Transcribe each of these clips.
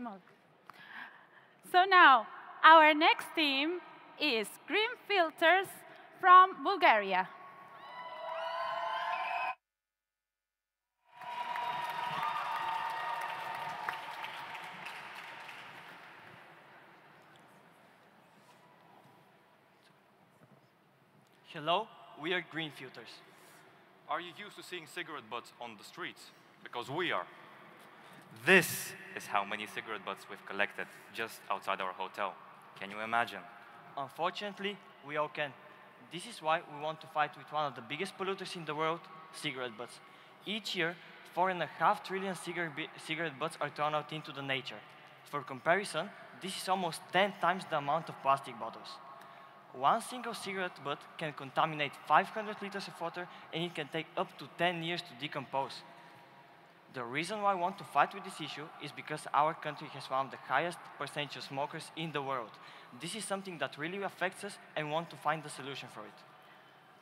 smoke. So now, our next team is Green Filters from Bulgaria. Hello, we are Green Filters. Are you used to seeing cigarette butts on the streets? Because we are. This is how many cigarette butts we've collected just outside our hotel. Can you imagine? Unfortunately, we all can. This is why we want to fight with one of the biggest polluters in the world, cigarette butts. Each year, 4.5 trillion cigarette butts are thrown out into the nature. For comparison, this is almost 10 times the amount of plastic bottles. One single cigarette butt can contaminate 500 liters of water, and it can take up to 10 years to decompose. The reason why I want to fight with this issue is because our country has one of the highest percentage of smokers in the world. This is something that really affects us, and we want to find a solution for it.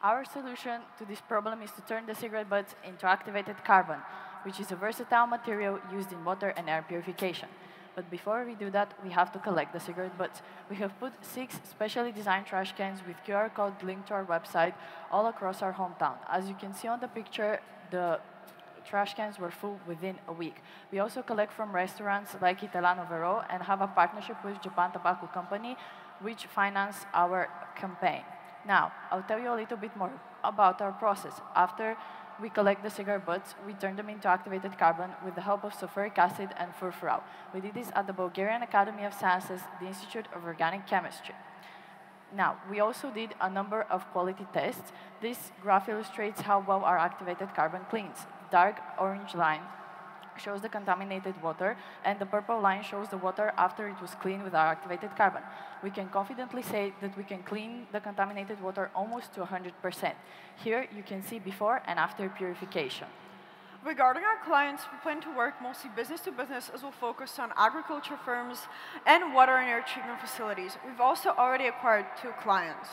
Our solution to this problem is to turn the cigarette butts into activated carbon, which is a versatile material used in water and air purification. But before we do that, we have to collect the cigarette butts. We have put 6 specially designed trash cans with QR code linked to our website all across our hometown. As you can see on the picture, the trash cans were full within a week. We also collect from restaurants like Italiano Vero and have a partnership with Japan Tobacco Company, which finance our campaign. Now, I'll tell you a little bit more about our process. After we collect the cigarette butts, we turn them into activated carbon with the help of sulfuric acid and furfural. We did this at the Bulgarian Academy of Sciences, the Institute of Organic Chemistry. Now, we also did a number of quality tests. This graph illustrates how well our activated carbon cleans. Dark orange line shows the contaminated water, and the purple line shows the water after it was cleaned with our activated carbon. We can confidently say that we can clean the contaminated water almost to 100%. Here, you can see before and after purification. Regarding our clients, we plan to work mostly business to business, as we'll focus on agriculture firms and water and air treatment facilities. We've also already acquired 2 clients.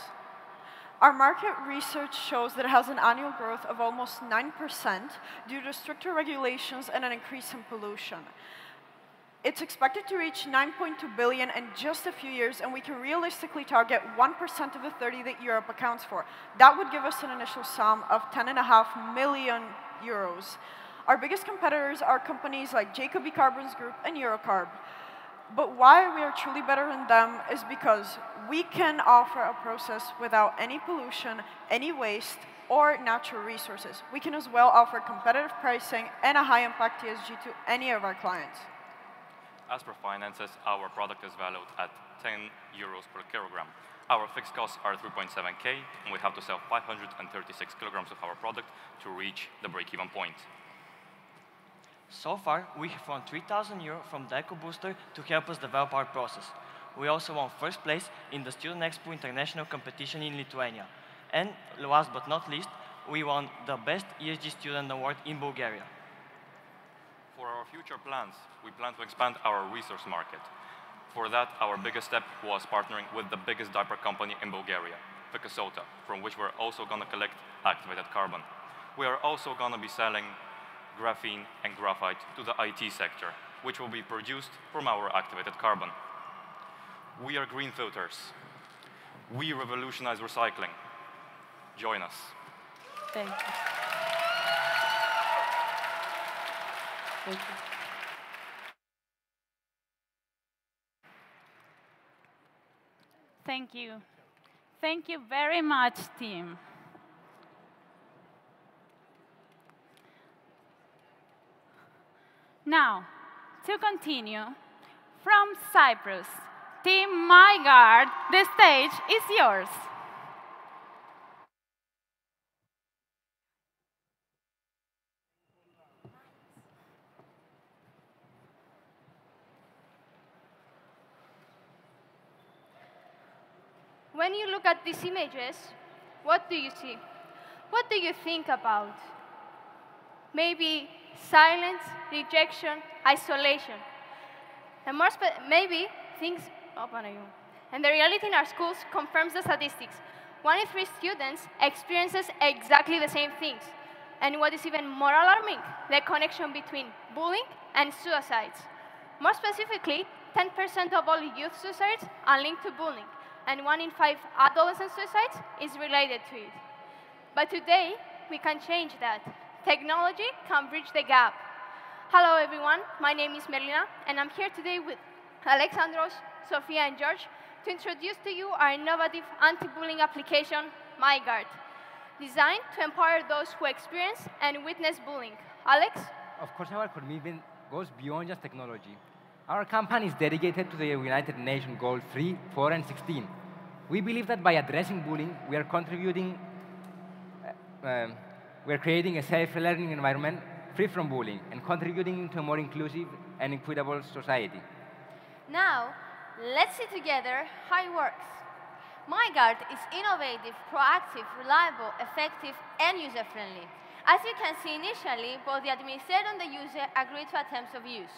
Our market research shows that it has an annual growth of almost 9% due to stricter regulations and an increase in pollution. It's expected to reach 9.2 billion in just a few years, and we can realistically target 1% of the 30 that Europe accounts for. That would give us an initial sum of 10.5 million euros. Our biggest competitors are companies like Jacobi Carbons Group and Eurocarb. But why we are truly better than them is because we can offer a process without any pollution, any waste, or natural resources. We can as well offer competitive pricing and a high-impact ESG to any of our clients. As per finances, our product is valued at 10 euros per kilogram. Our fixed costs are 3.7K, and we have to sell 536 kilograms of our product to reach the break-even point. So far, we have won 3,000 euro from the EcoBooster to help us develop our process. We also won first place in the Student Expo International competition in Lithuania. And last but not least, we won the Best ESG Student Award in Bulgaria. For our future plans, we plan to expand our resource market. For that, our biggest step was partnering with the biggest diaper company in Bulgaria, Fikasota, from which we're also going to collect activated carbon. We are also going to be selling graphene and graphite to the IT sector, which will be produced from our activated carbon. We are Green Filters. We revolutionize recycling. Join us. Thank you. Thank you. Thank you. Thank you very much, team. Now, to continue, from Cyprus, Team MyGuard, the stage is yours. When you look at these images, what do you see? What do you think about? Maybe silence, rejection, isolation. And more maybe things open you. And the reality in our schools confirms the statistics. 1 in 3 students experiences exactly the same things. And what is even more alarming, the connection between bullying and suicides. More specifically, 10% of all youth suicides are linked to bullying, and 1 in 5 adolescent suicides is related to it. But today, we can change that. Technology can bridge the gap. Hello, everyone. My name is Merlina, and I'm here today with Alexandros, Sofia, and George to introduce to you our innovative anti-bullying application, MyGuard, designed to empower those who experience and witness bullying. Alex? Of course, our commitment goes beyond just technology. Our company is dedicated to the United Nations Goals 3, 4, and 16. We believe that by addressing bullying, we are contributing, we are creating a safe learning environment free from bullying and contributing to a more inclusive and equitable society. Now, let's see together how it works. MyGuard is innovative, proactive, reliable, effective, and user-friendly. As you can see initially, both the administrator and the user agree to terms of use.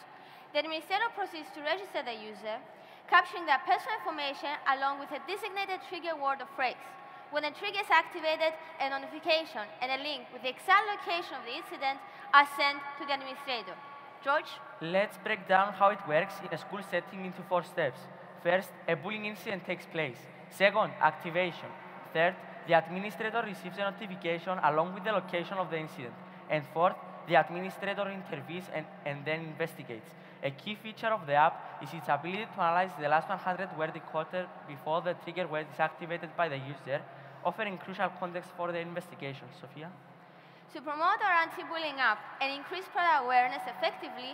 The administrator proceeds to register the user, capturing their personal information along with a designated trigger word or phrase. When the trigger is activated, a notification and a link with the exact location of the incident are sent to the administrator. George? Let's break down how it works in a school setting into 4 steps. First, a bullying incident takes place. Second, activation. Third, the administrator receives a notification along with the location of the incident. And fourth, the administrator intervenes and then investigates. A key feature of the app is its ability to analyze the last 100 word decoder before the trigger word is activated by the user, offering crucial context for the investigation. Sofia? To promote our anti-bullying app and increase product awareness effectively,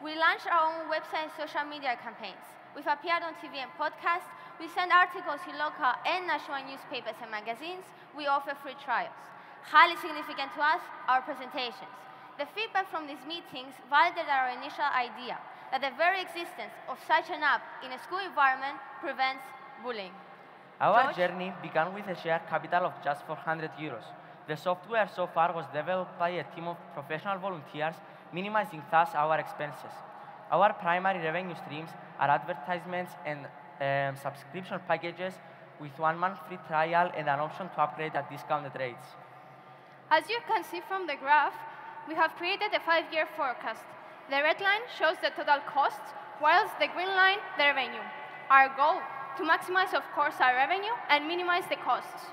we launched our own website and social media campaigns. We've appeared on TV and podcasts, we send articles in local and national newspapers and magazines, we offer free trials. Highly significant to us, our presentations. The feedback from these meetings validated our initial idea that the very existence of such an app in a school environment prevents bullying. Our George? journey began with a shared capital of just 400 euros. The software so far was developed by a team of professional volunteers, minimizing thus our expenses. Our primary revenue streams are advertisements and subscription packages with 1 month free trial and an option to upgrade at discounted rates. As you can see from the graph, we have created a 5-year forecast. The red line shows the total costs, whilst the green line, the revenue. Our goal, to maximize, of course, our revenue and minimize the costs.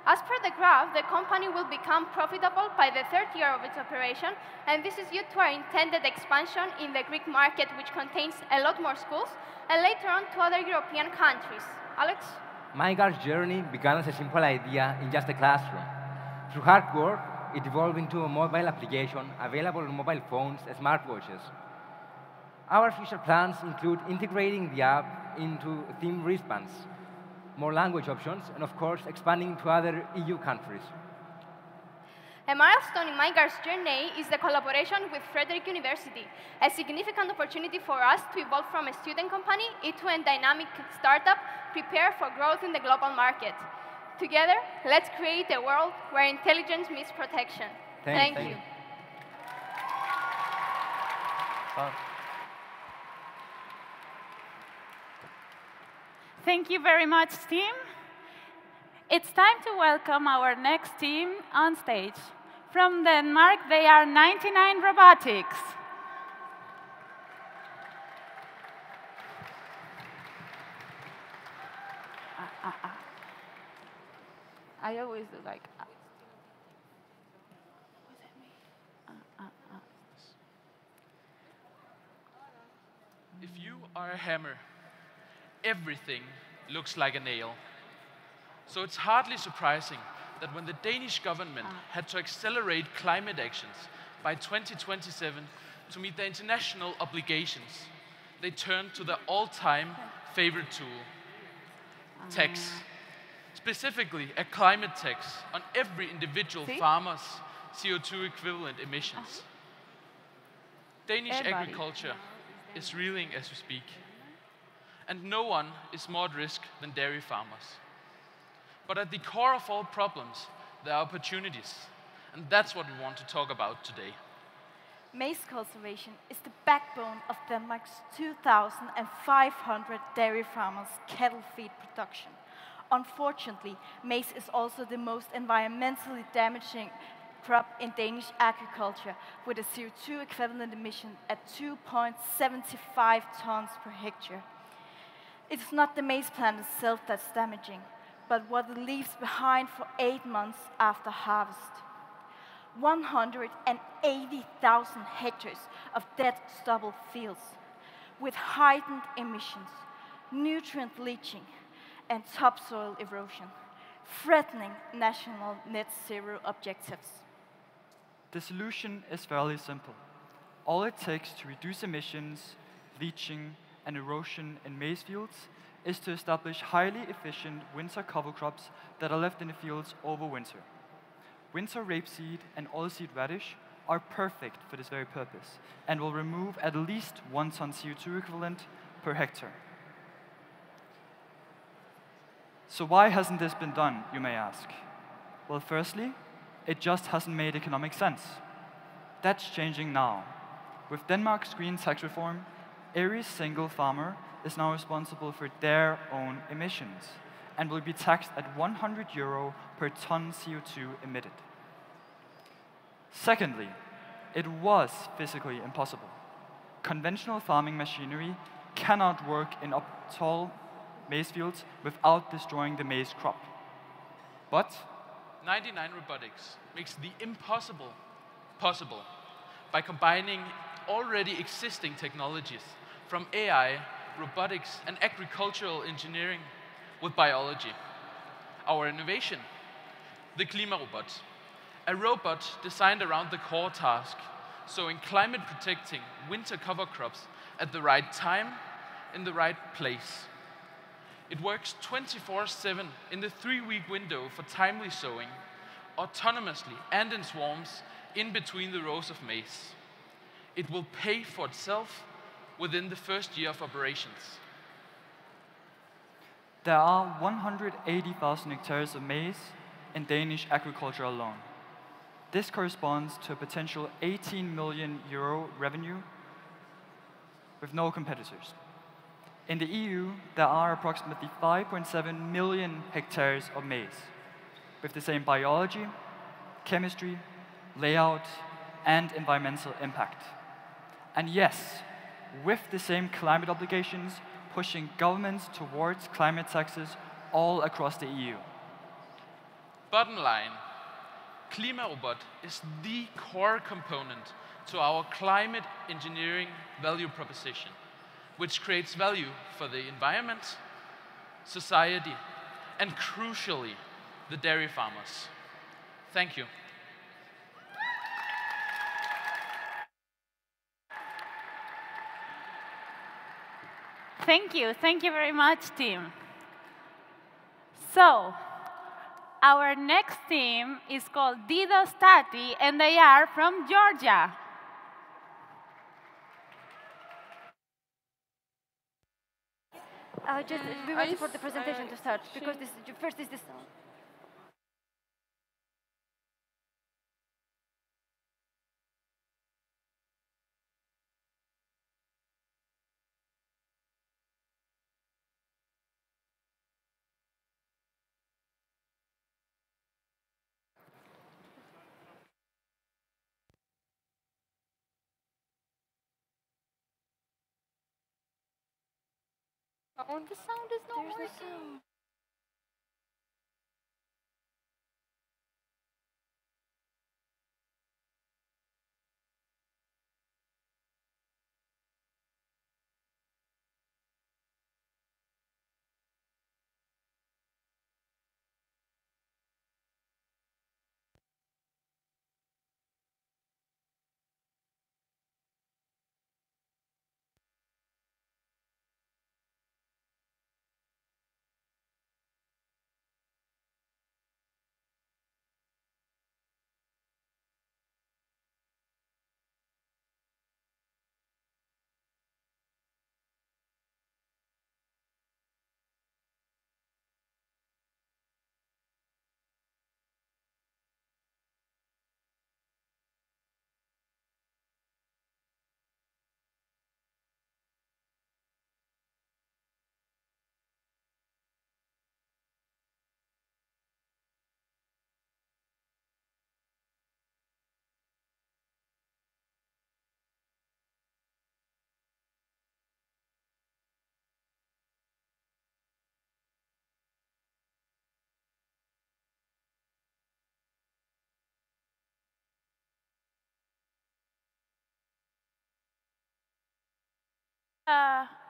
As per the graph, the company will become profitable by the 3rd year of its operation, and this is due to our intended expansion in the Greek market, which contains a lot more schools, and later on to other European countries. Alex? MyGuard's journey began as a simple idea in just a classroom. Through hard work, it evolved into a mobile application available on mobile phones and smartwatches. Our future plans include integrating the app into themed wristbands, more language options, and of course, expanding to other EU countries. A milestone in MyGuard's journey is the collaboration with Frederick University, a significant opportunity for us to evolve from a student company into a dynamic startup prepared for growth in the global market. Together, let's create a world where intelligence meets protection. Thank you. Thank you very much, team. It's time to welcome our next team on stage. From Denmark, they are 99 Robotics. I always do like. If you are a hammer, everything looks like a nail. So it's hardly surprising that when the Danish government had to accelerate climate actions by 2027 to meet their international obligations, they turned to their all-time favorite tool, tax. Specifically, a climate tax on every individual farmer's CO2 equivalent emissions. Danish agriculture is reeling as we speak. And no one is more at risk than dairy farmers. But at the core of all problems, there are opportunities. And that's what we want to talk about today. Maize cultivation is the backbone of Denmark's 2,500 dairy farmers' cattle feed production. Unfortunately, maize is also the most environmentally damaging crop in Danish agriculture with a CO2 equivalent emission at 2.75 tons per hectare. It's not the maize plant itself that's damaging, but what it leaves behind for 8 months after harvest. 180,000 hectares of dead stubble fields with heightened emissions, nutrient leaching, and topsoil erosion, threatening national net zero objectives. The solution is fairly simple. All it takes to reduce emissions, leaching, and erosion in maize fields is to establish highly efficient winter cover crops that are left in the fields over winter. Winter rapeseed and oilseed radish are perfect for this very purpose and will remove at least 1 ton CO2 equivalent per hectare. So why hasn't this been done, you may ask? Well, firstly, it just hasn't made economic sense. That's changing now. With Denmark's green tax reform, every single farmer is now responsible for their own emissions and will be taxed at €100 per ton CO2 emitted. Secondly, it was physically impossible. Conventional farming machinery cannot work in tall maize fields without destroying the maize crop. But 99 Robotics makes the impossible possible by combining already existing technologies from AI, robotics, and agricultural engineering with biology. Our innovation, the Klimarobot, a robot designed around the core task, sowing climate-protecting winter cover crops at the right time, in the right place. It works 24/7 in the 3-week window for timely sowing, autonomously and in swarms in between the rows of maize. It will pay for itself within the first year of operations. there are 180,000 hectares of maize in Danish agriculture alone. This corresponds to a potential €18 million revenue with no competitors. In the EU, there are approximately 5.7 million hectares of maize, with the same biology, chemistry, layout, and environmental impact. And yes, with the same climate obligations, pushing governments towards climate taxes all across the EU. Bottom line, Klimarobot is the core component to our climate engineering value proposition, which creates value for the environment, society, and crucially, the dairy farmers. Thank you. Thank you very much, team. So, our next team is called Dido Stati, and they are from Georgia. We waited for the presentation to start because first is this song. Oh, the sound is not working.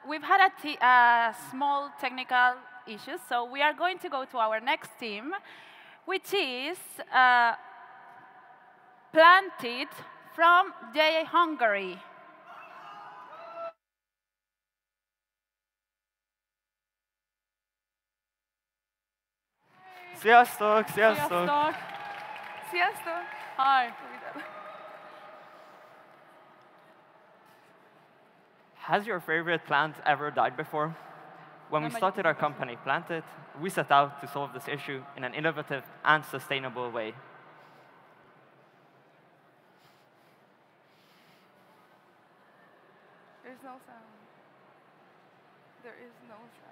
We've had a small technical issues, so we are going to go to our next team, which is Planted from Hungary. Sziasztok! Sziasztok! Sziasztok! Sziasztok! Hi. Has your favorite plant ever died before? When we started our company, Planted, we set out to solve this issue in an innovative and sustainable way. There's no sound. There is no sound.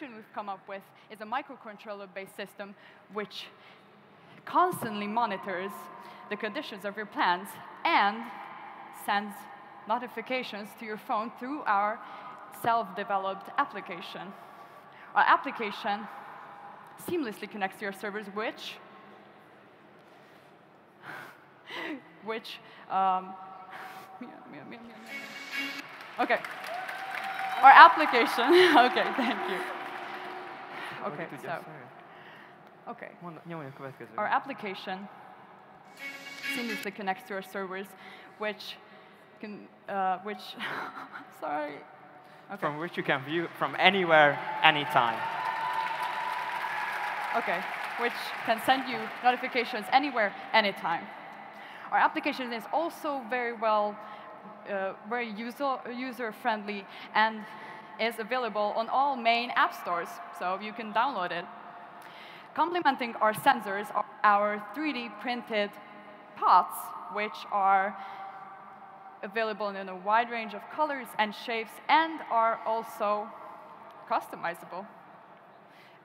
We've come up with is a microcontroller-based system which constantly monitors the conditions of your plants and sends notifications to your phone through our self-developed application. Our application seamlessly connects to your servers, okay. Our application, okay, thank you. Okay, so, okay. Our application seamlessly connects to our servers, sorry. Okay. From which you can view from anywhere, anytime. Okay, which can send you notifications anywhere, anytime. Our application is also very user-friendly and is available on all main app stores, so you can download it. Complementing our sensors are our 3D printed pots, which are available in a wide range of colors and shapes and are also customizable.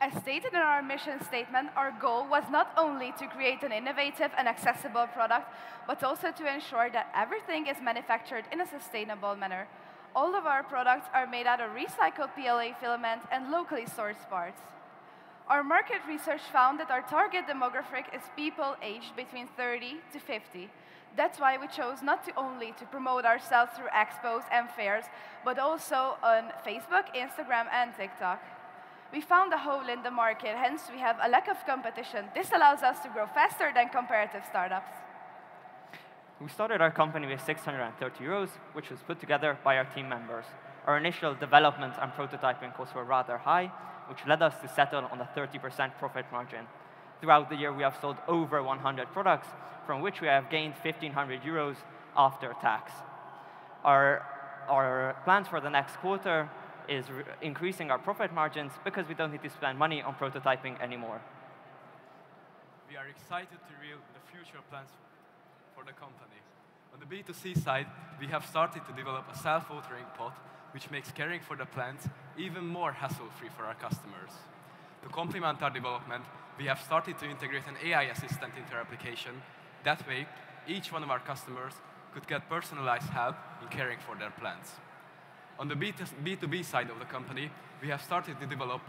As stated in our mission statement, our goal was not only to create an innovative and accessible product, but also to ensure that everything is manufactured in a sustainable manner. All of our products are made out of recycled PLA filament and locally sourced parts. Our market research found that our target demographic is people aged between 30 to 50. That's why we chose not only to promote ourselves through expos and fairs, but also on Facebook, Instagram, and TikTok. We found a hole in the market, hence we have a lack of competition. This allows us to grow faster than comparative startups. We started our company with 630 euros, which was put together by our team members. Our initial development and prototyping costs were rather high, which led us to settle on a 30% profit margin. Throughout the year, we have sold over 100 products, from which we have gained 1,500 euros after tax. Our plans for the next quarter is increasing our profit margins because we don't need to spend money on prototyping anymore. We are excited to reveal the future plans for the company. On the B2C side, we have started to develop a self-watering pot, which makes caring for the plants even more hassle-free for our customers. To complement our development, we have started to integrate an AI assistant into our application. That way, each one of our customers could get personalized help in caring for their plants. On the B2B side of the company, we have started to develop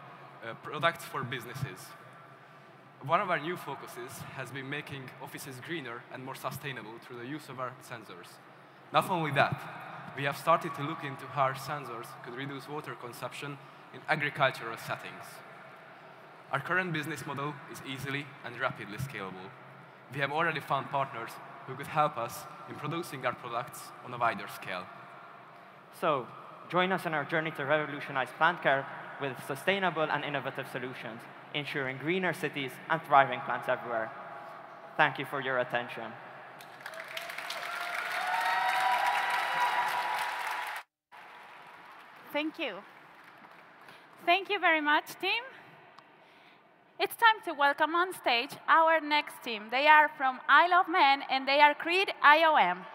products for businesses. One of our new focuses has been making offices greener and more sustainable through the use of our sensors. Not only that, we have started to look into how our sensors could reduce water consumption in agricultural settings. Our current business model is easily and rapidly scalable. We have already found partners who could help us in producing our products on a wider scale. So, join us in our journey to revolutionize plant care with sustainable and innovative solutions, ensuring greener cities and thriving plants everywhere. Thank you for your attention. Thank you. Thank you very much, team. It's time to welcome on stage our next team. They are from I Love Men, and they are Creed IOM.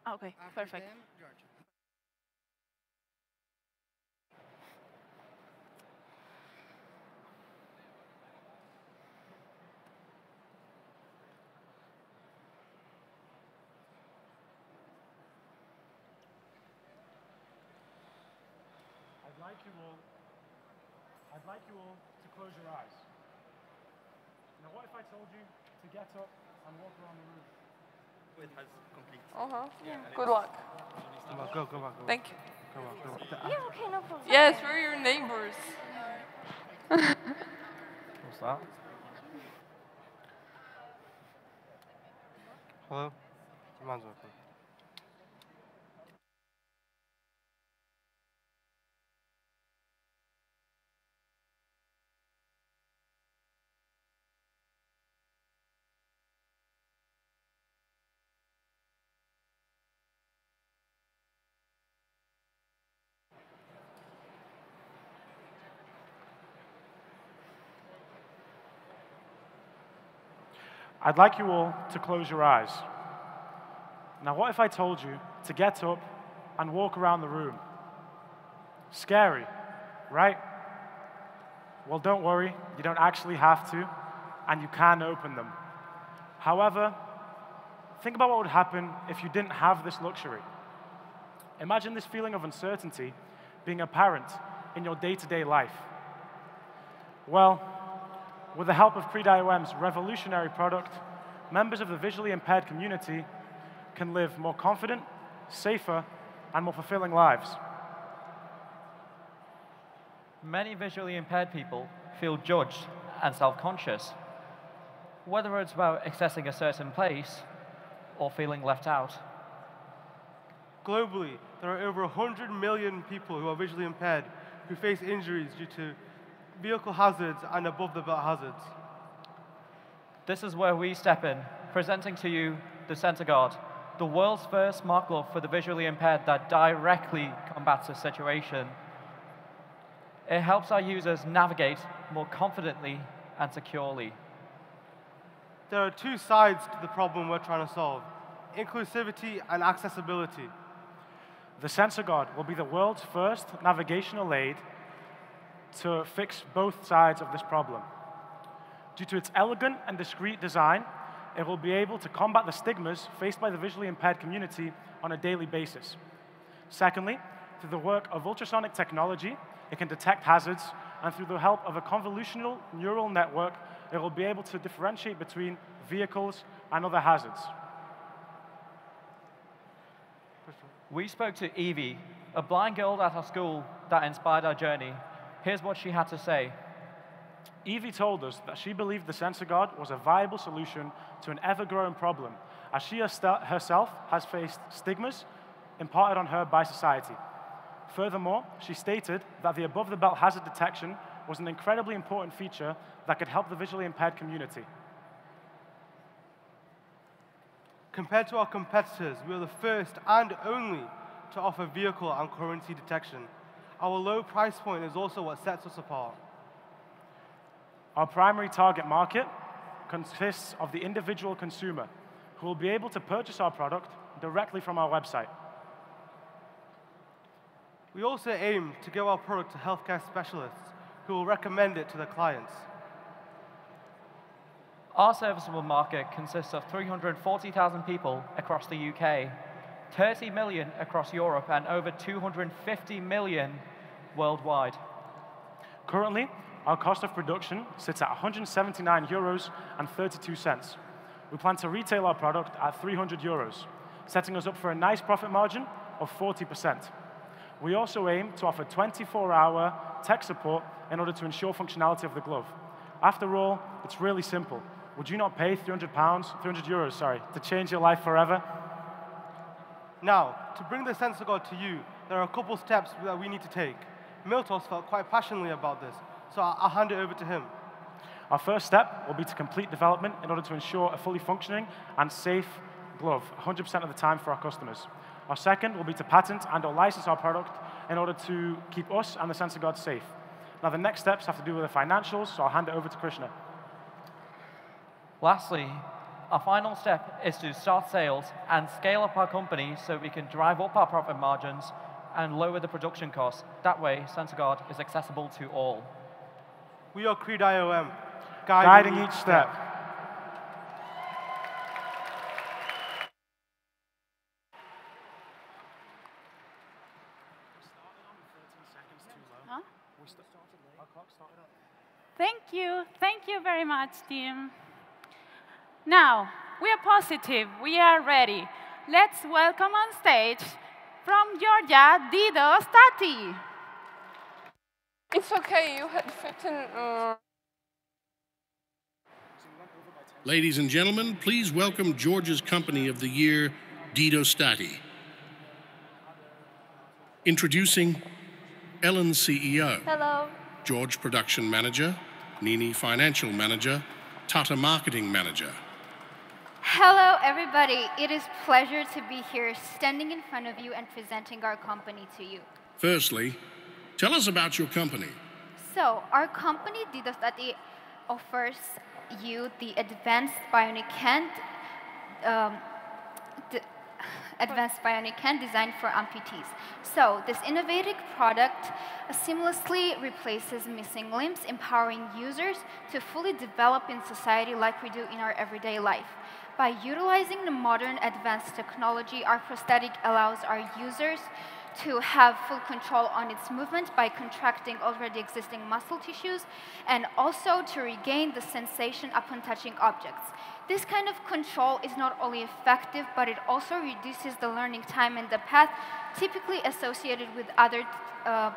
Okay, perfect. I'd like you all to close your eyes. Now, what if I told you to get up and walk around the room? It has complete. Good luck. Come on, go back. Thank you. Come on. Yeah, okay, no problem. Yes, we're your neighbors. What's that? Hello? Mine's open. I'd like you all to close your eyes. Now, what if I told you to get up and walk around the room? Scary, right? Well, don't worry, you don't actually have to, and you can open them. However, think about what would happen if you didn't have this luxury. Imagine this feeling of uncertainty being apparent in your day-to-day life. Well, with the help of Creed.iom's revolutionary product, members of the visually impaired community can live more confident, safer, and more fulfilling lives. Many visually impaired people feel judged and self-conscious, whether it's about accessing a certain place or feeling left out. Globally, there are over 100 million people who are visually impaired who face injuries due to vehicle hazards and above-the-belt hazards. This is where we step in, presenting to you the Center Guard, the world's first smart glove for the visually impaired that directly combats this situation. It helps our users navigate more confidently and securely. There are two sides to the problem we're trying to solve: inclusivity and accessibility. The Sensor Guard will be the world's first navigational aid to fix both sides of this problem. Due to its elegant and discreet design, it will be able to combat the stigmas faced by the visually impaired community on a daily basis. Secondly, through the work of ultrasonic technology, it can detect hazards, and through the help of a convolutional neural network, it will be able to differentiate between vehicles and other hazards. We spoke to Evie, a blind girl at our school that inspired our journey. Here's what she had to say. Evie told us that she believed the Sensor Guard was a viable solution to an ever-growing problem, as she herself has faced stigmas imparted on her by society. Furthermore, she stated that the above-the-belt hazard detection was an incredibly important feature that could help the visually impaired community. Compared to our competitors, we are the first and only to offer vehicle and currency detection. Our low price point is also what sets us apart. Our primary target market consists of the individual consumer, who will be able to purchase our product directly from our website. We also aim to give our product to healthcare specialists who will recommend it to their clients. Our serviceable market consists of 340,000 people across the UK, 30 million across Europe, and over 250 million worldwide. Currently, our cost of production sits at €179.32. We plan to retail our product at €300, setting us up for a nice profit margin of 40%. We also aim to offer 24-hour tech support in order to ensure functionality of the glove. After all, it's really simple. Would you not pay €300, to change your life forever? Now, to bring the Sensor Guard to you, there are a couple steps that we need to take. Miltos felt quite passionately about this, so I'll hand it over to him. Our first step will be to complete development in order to ensure a fully functioning and safe glove 100% of the time for our customers. Our second will be to patent and/or license our product in order to keep us and the Sensor Guard safe. Now, the next steps have to do with the financials, so I'll hand it over to Krishna. Lastly, Our final step is to start sales and scale up our company so we can drive up our profit margins and lower the production costs. That way, SensorGuard is accessible to all. We are Creed IOM, guiding each step. Huh? Thank you very much, team. Now, we are positive, we are ready. Let's welcome on stage from Georgia, Dido Stati. It's okay, you had 15... Ladies and gentlemen, please welcome Georgia's Company of the Year, Dido Stati. Introducing Ellen, CEO. Hello. George, Production Manager. Nini, Financial Manager. Tata, Marketing Manager. Hello, everybody. It is a pleasure to be here, standing in front of you and presenting our company to you. Firstly, tell us about your company. So, our company, Dido Stati, offers you the advanced bionic hand designed for amputees. So, this innovative product seamlessly replaces missing limbs, empowering users to fully develop in society like we do in our everyday life. By utilizing the modern advanced technology, our prosthetic allows our users to have full control on its movement by contracting already existing muscle tissues and also to regain the sensation upon touching objects. This kind of control is not only effective, but it also reduces the learning time and the path typically associated with other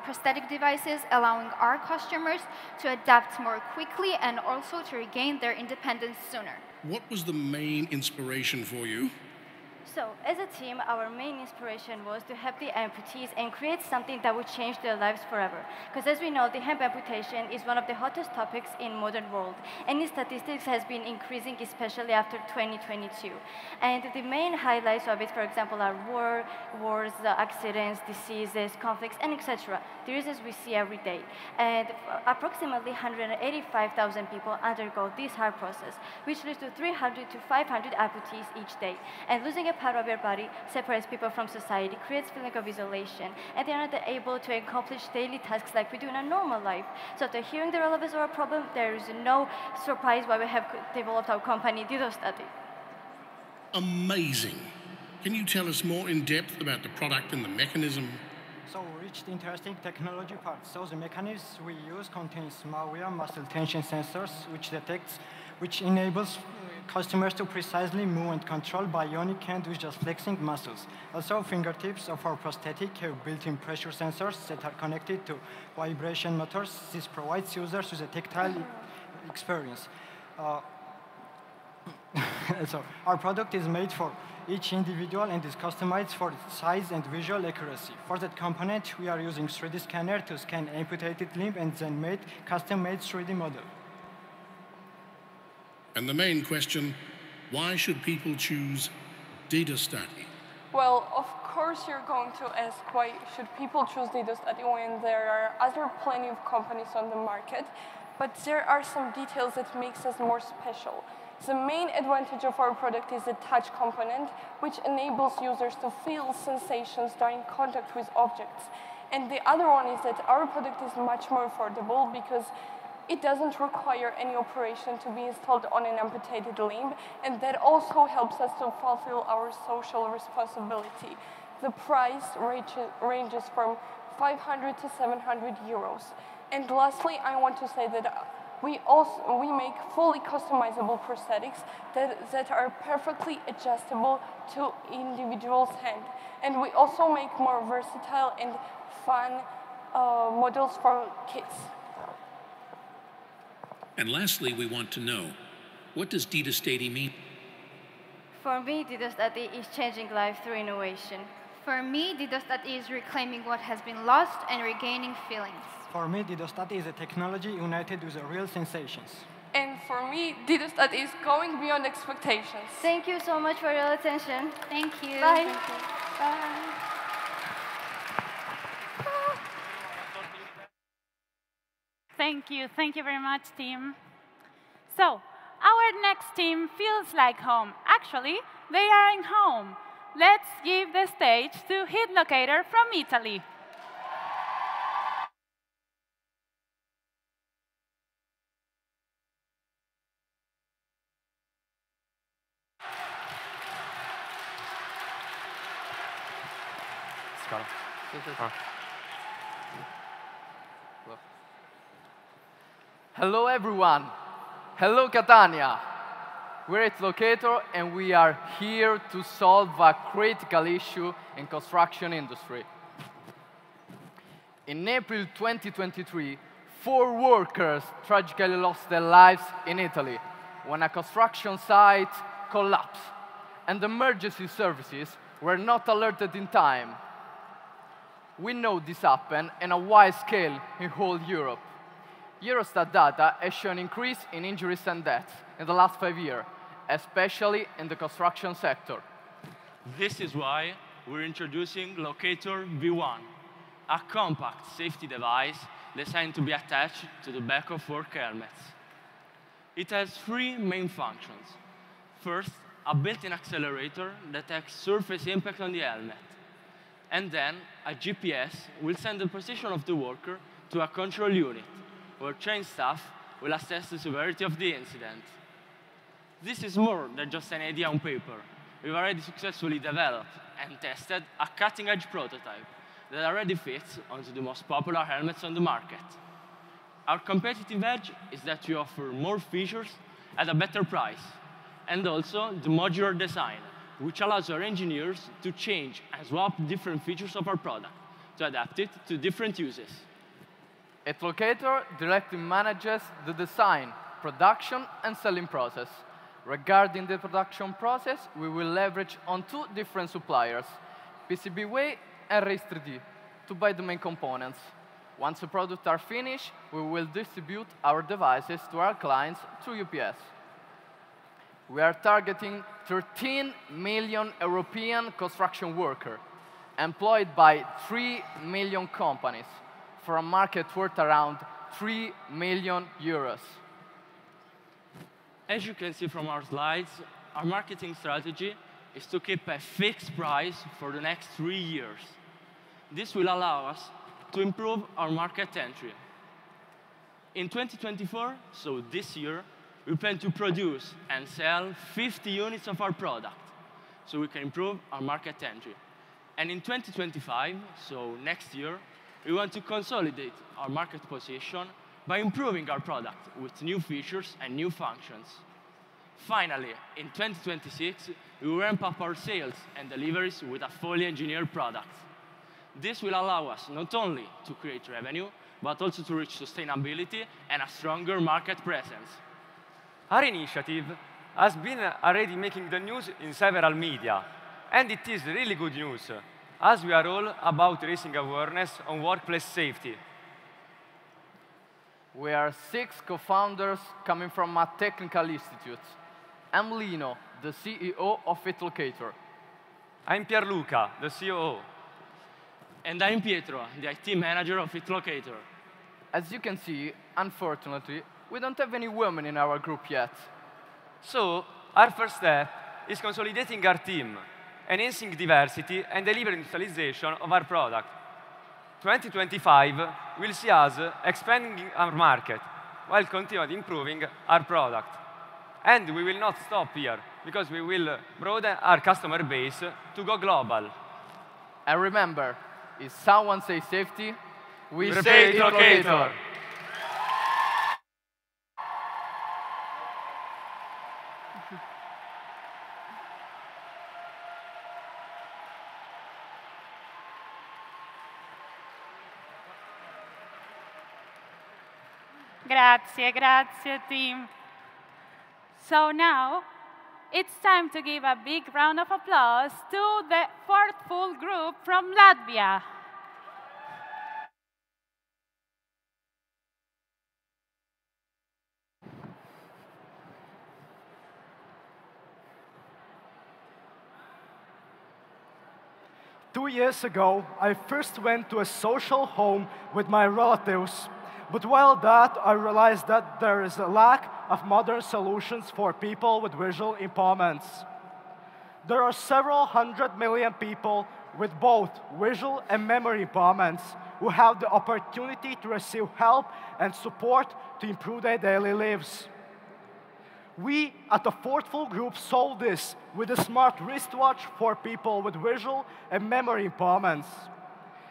prosthetic devices, allowing our customers to adapt more quickly and also to regain their independence sooner. What was the main inspiration for you? So, as a team, our main inspiration was to help the amputees and create something that would change their lives forever. Because as we know, the hemp amputation is one of the hottest topics in modern world. And the statistics has been increasing, especially after 2022. And the main highlights of it, for example, are wars, accidents, diseases, conflicts, and etc. The reasons we see every day. And approximately 185,000 people undergo this hard process, which leads to 300 to 500 amputees each day. And losing a part of your body separates people from society, creates feeling of isolation, and they're not able to accomplish daily tasks like we do in a normal life. So after hearing the relevance of our problem, there is no surprise why we have developed our company, Dido Stati. Amazing. Can you tell us more in depth about the product and the mechanism? So we reached the interesting technology part. So the mechanism we use contains malware muscle tension sensors, which enables customers to precisely move and control bionic hand with just flexing muscles. Also, fingertips of our prosthetic have built-in pressure sensors that are connected to vibration motors. This provides users with a tactile experience. So our product is made for each individual and is customized for size and visual accuracy. For that component, we are using 3D scanner to scan amputated limb and then made custom-made 3D model. And the main question, why should people choose Dido Stati? Well, of course you're going to ask why should people choose Dido Stati when there are other plenty of companies on the market, but there are some details that makes us more special. The main advantage of our product is the touch component, which enables users to feel sensations during contact with objects. And the other one is that our product is much more affordable because it doesn't require any operation to be installed on an amputated limb, and that also helps us to fulfill our social responsibility. The price ranges from 500 to 700 euros. And lastly, I want to say that we make fully customizable prosthetics that are perfectly adjustable to individual's hand. And we also make more versatile and fun models for kids. And lastly, we want to know, what does Dido Stati mean? For me, Dido Stati is changing life through innovation. For me, Dido Stati is reclaiming what has been lost and regaining feelings. For me, Dido Stati is a technology united with real sensations. And for me, Dido Stati is going beyond expectations. Thank you so much for your attention. Thank you. Bye. Thank you. Bye. Thank you very much, team. So, Our next team feels like home. Actually, they are in home. Let's give the stage to Hit Locator from Italy. Hello, everyone. Hello, Catania. We're at Locator, and we are here to solve a critical issue in construction industry. In April 2023, 4 workers tragically lost their lives in Italy when a construction site collapsed, and emergency services were not alerted in time. We know this happened in a wide scale in whole Europe. Eurostat data has shown an increase in injuries and deaths in the last 5 years, especially in the construction sector. This is why we're introducing Locator V1, a compact safety device designed to be attached to the back of work helmets. It has 3 main functions. First, a built-in accelerator detects surface impact on the helmet. And then, a GPS will send the position of the worker to a control unit, where trained staff will assess the severity of the incident. This is more than just an idea on paper. We've already successfully developed and tested a cutting-edge prototype that already fits onto the most popular helmets on the market. Our competitive edge is that we offer more features at a better price, and also the modular design, which allows our engineers to change and swap different features of our product to adapt it to different uses. At Locator directly manages the design, production, and selling process. Regarding the production process, we will leverage on 2 different suppliers, PCBWay and Race3D, to buy the main components. Once the products are finished, we will distribute our devices to our clients through UPS. We are targeting 13 million European construction workers, employed by 3 million companies, for a market worth around 3 million euros. As you can see from our slides, our marketing strategy is to keep a fixed price for the next 3 years. This will allow us to improve our market entry. In 2024, so this year, we plan to produce and sell 50 units of our product, so we can improve our market entry. And in 2025, so next year, we want to consolidate our market position by improving our product with new features and new functions. Finally, in 2026, we will ramp up our sales and deliveries with a fully engineered product. This will allow us not only to create revenue, but also to reach sustainability and a stronger market presence. Our initiative has been already making the news in several media, and it is really good news, as we are all about raising awareness on workplace safety. We are 6 co-founders coming from a technical institute. I'm Lino, the CEO of Locator. I'm Pierluca, the COO. And I'm Pietro, the IT manager of Locator. As you can see, unfortunately, we don't have any women in our group yet. So, our first step is consolidating our team, enhancing diversity, and delivering industrialization of our product. 2025 will see us expanding our market while continuing improving our product. And we will not stop here, because we will broaden our customer base to go global. And remember, if someone says safety, we say Locator. Grazie, grazie, team. So now, it's time to give a big round of applause to the thoughtful group from Latvia. Two years ago, I first went to a social home with my relatives But while that, I realized that there is a lack of modern solutions for people with visual impairments. There are several 100 million people with both visual and memory impairments who have the opportunity to receive help and support to improve their daily lives. We at the Thoughtful Group solved this with a smart wristwatch for people with visual and memory impairments.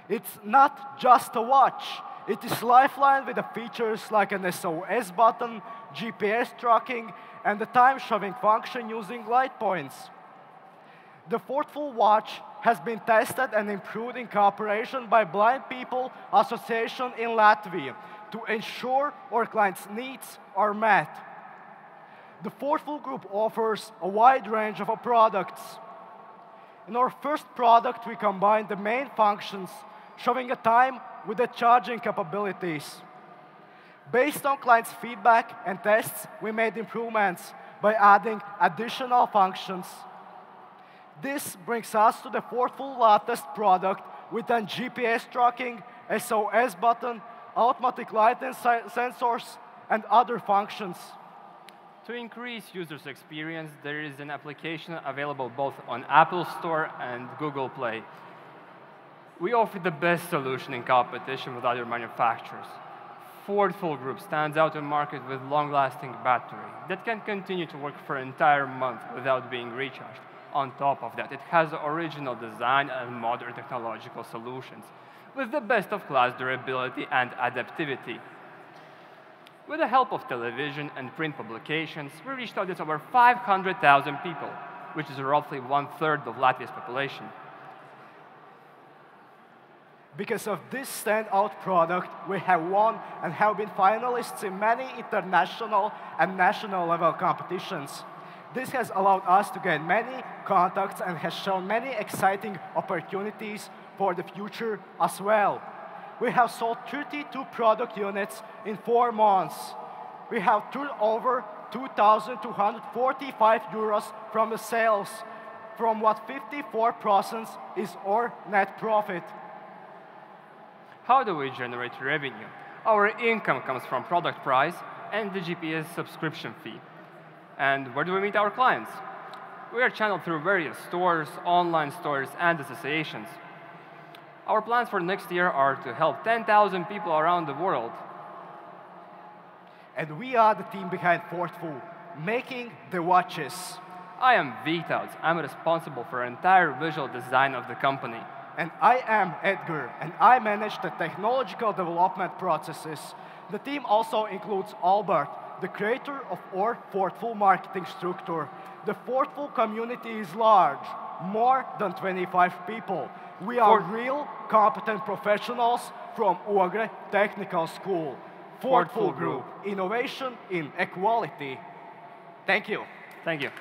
It's not just a watch. It is lifeline with the features like an SOS button, GPS tracking, and the time-shoving function using light points. The Thoughtful Watch has been tested and improved in cooperation by Blind People Association in Latvia to ensure our clients' needs are met. The Thoughtful Group offers a wide range of our products. In our first product, we combined the main functions, showing a time with the charging capabilities. Based on clients' feedback and tests, we made improvements by adding additional functions. This brings us to the Thoughtful latest product with a GPS tracking, SOS button, automatic lighting sensors, and other functions. To increase users' experience, there is an application available both on Apple Store and Google Play. We offer the best solution in competition with other manufacturers. Thoughtful Group stands out in the market with long-lasting battery that can continue to work for an entire month without being recharged. On top of that, it has original design and modern technological solutions with the best of class durability and adaptivity. With the help of television and print publications, we reached audience over 500,000 people, which is roughly 1/3 of Latvia's population. Because of this standout product, we have won and have been finalists in many international and national level competitions. This has allowed us to gain many contacts and has shown many exciting opportunities for the future as well. We have sold 32 product units in 4 months. We have turned over 2,245 euros from the sales, from what 54% is our net profit. How do we generate revenue? Our income comes from product price and the GPS subscription fee. And where do we meet our clients? We are channeled through various stores, online stores, and associations. Our plans for next year are to help 10,000 people around the world. And we are the team behind Thoughtful, making the watches. I am Vītauts. I'm responsible for the entire visual design of the company. And I am Edgar, and I manage the technological development processes. The team also includes Albert, the creator of our Thoughtful marketing structure. The Thoughtful community is large, more than 25 people. We are real, competent professionals from Ogre Technical School. Thoughtful Group, innovation in equality. Thank you. Thank you.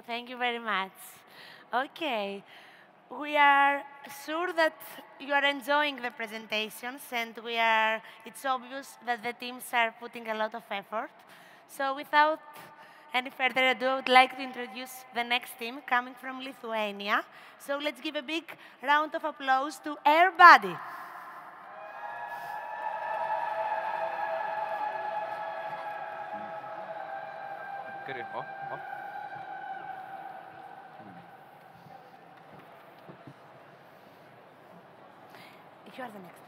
Thank you very much. Okay, we are sure that you are enjoying the presentations, and it's obvious that the teams are putting a lot of effort. So without any further ado, I would like to introduce the next team coming from Lithuania. So let's give a big round of applause to Airbuddy. You are the next.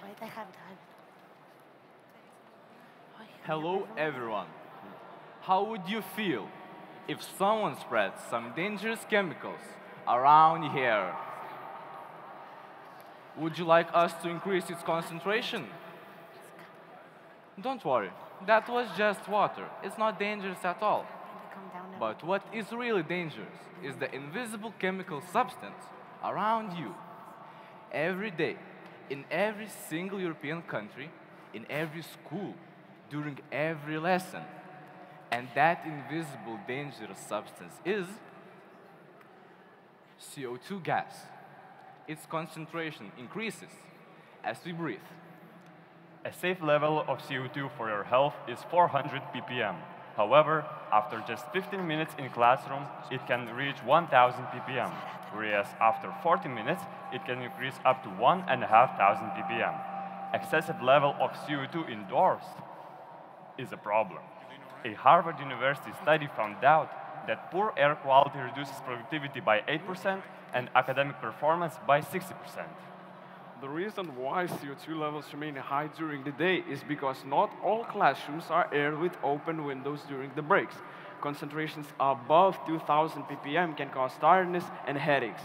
Wait, I have it. Hello, everyone. How would you feel if someone spread some dangerous chemicals around here? Would you like us to increase its concentration? Don't worry, that was just water. It's not dangerous at all. But what is really dangerous is the invisible chemical substance around you. Every day, in every single European country, in every school, during every lesson. And that invisible dangerous substance is CO2 gas. Its concentration increases as we breathe. A safe level of CO2 for your health is 400 ppm. However, after just 15 minutes in classroom, it can reach 1000 ppm, whereas after 40 minutes, it can increase up to 1500 ppm. Excessive level of CO2 indoors is a problem. A Harvard University study found out that poor air quality reduces productivity by 8% and academic performance by 60%. The reason why CO2 levels remain high during the day is because not all classrooms are aired with open windows during the breaks. Concentrations above 2000 ppm can cause tiredness and headaches.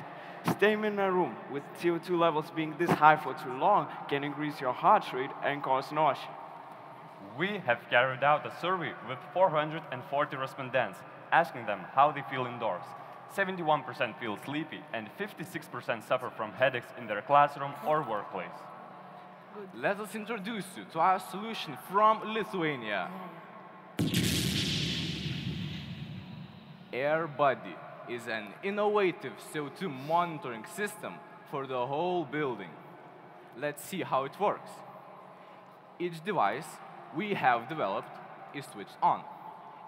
Staying in a room with CO2 levels being this high for too long can increase your heart rate and cause nausea. We have carried out a survey with 440 respondents, asking them how they feel indoors. 71% feel sleepy and 56% suffer from headaches in their classroom or workplace. Let us introduce you to our solution from Lithuania. AirBuddy is an innovative CO2 monitoring system for the whole building. Let's see how it works. Each device we have developed is switched on.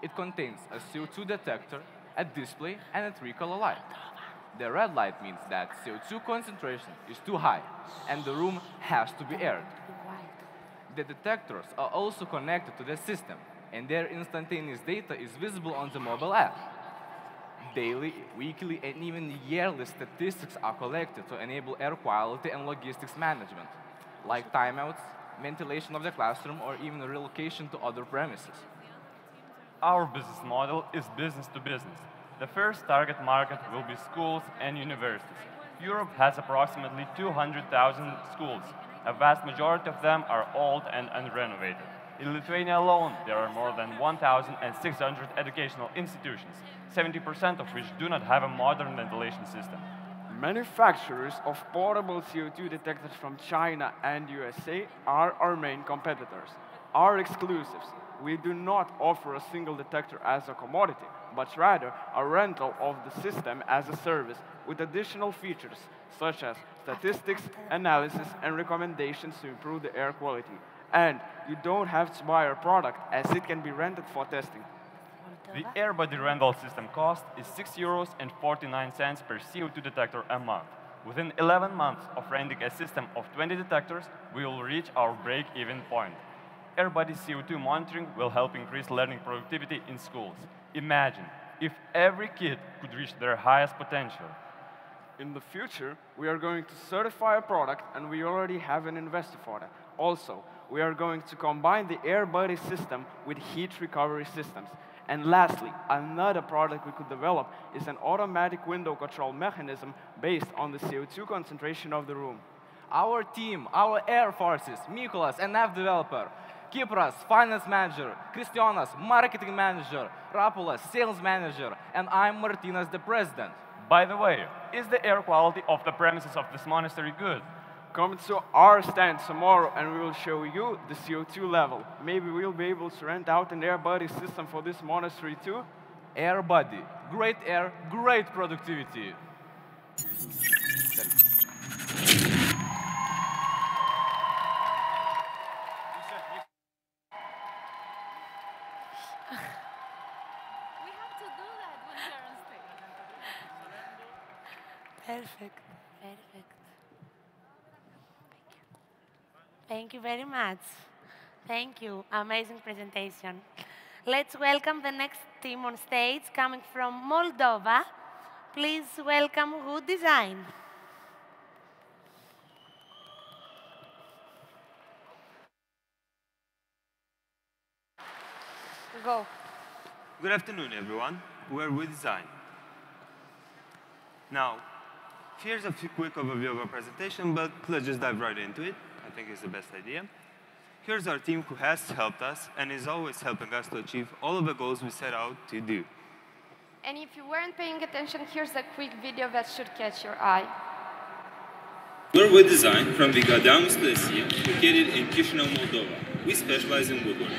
It contains a CO2 detector, a display, and a three-color light. The red light means that CO2 concentration is too high, and the room has to be aired. The detectors are also connected to the system, and their instantaneous data is visible on the mobile app. Daily, weekly, and even yearly statistics are collected to enable air quality and logistics management, like timeouts, ventilation of the classroom, or even relocation to other premises. Our business model is business to business. The first target market will be schools and universities. Europe has approximately 200,000 schools. A vast majority of them are old and unrenovated. In Lithuania alone, there are more than 1,600 educational institutions, 70% of which do not have a modern ventilation system. Manufacturers of portable CO2 detectors from China and USA are our main competitors. Our exclusives: we do not offer a single detector as a commodity, but rather a rental of the system as a service with additional features such as statistics, analysis, and recommendations to improve the air quality. And you don't have to buy our product, as it can be rented for testing. The AirBuddy rental system cost is €6.49 per CO2 detector a month. Within 11 months of renting a system of 20 detectors, we will reach our break-even point. AirBuddy CO2 monitoring will help increase learning productivity in schools. Imagine if every kid could reach their highest potential. In the future, we are going to certify a product, and we already have an investor for that. Also, we are going to combine the AirBuddy system with heat recovery systems. And lastly, another product we could develop is an automatic window control mechanism based on the CO2 concentration of the room. Our team, our air forces, Mykolas, an app developer, Kipras, finance manager, Kristijonas, marketing manager, Rapulas, sales manager, and I'm Martinas, the president. By the way, is the air quality of the premises of this monastery good? Come to our stand tomorrow and we will show you the CO2 level. Maybe we'll be able to rent out an AirBuddy system for this monastery too. AirBuddy, great air, great productivity. Perfect, perfect. Thank you very much. Thank you. Amazing presentation. Let's welcome the next team on stage coming from Moldova. Please welcome Who Design. Go. Good afternoon, everyone. We're We Design. Now, here's a quick overview of our presentation, but let's just dive right into it. I think it's the best idea. Here's our team who has helped us and is always helping us to achieve all of the goals we set out to do. And if you weren't paying attention, here's a quick video that should catch your eye. We're We Design from the Gaudeamus Lyceum, located in Chisinau, Moldova. We specialize in woodworking.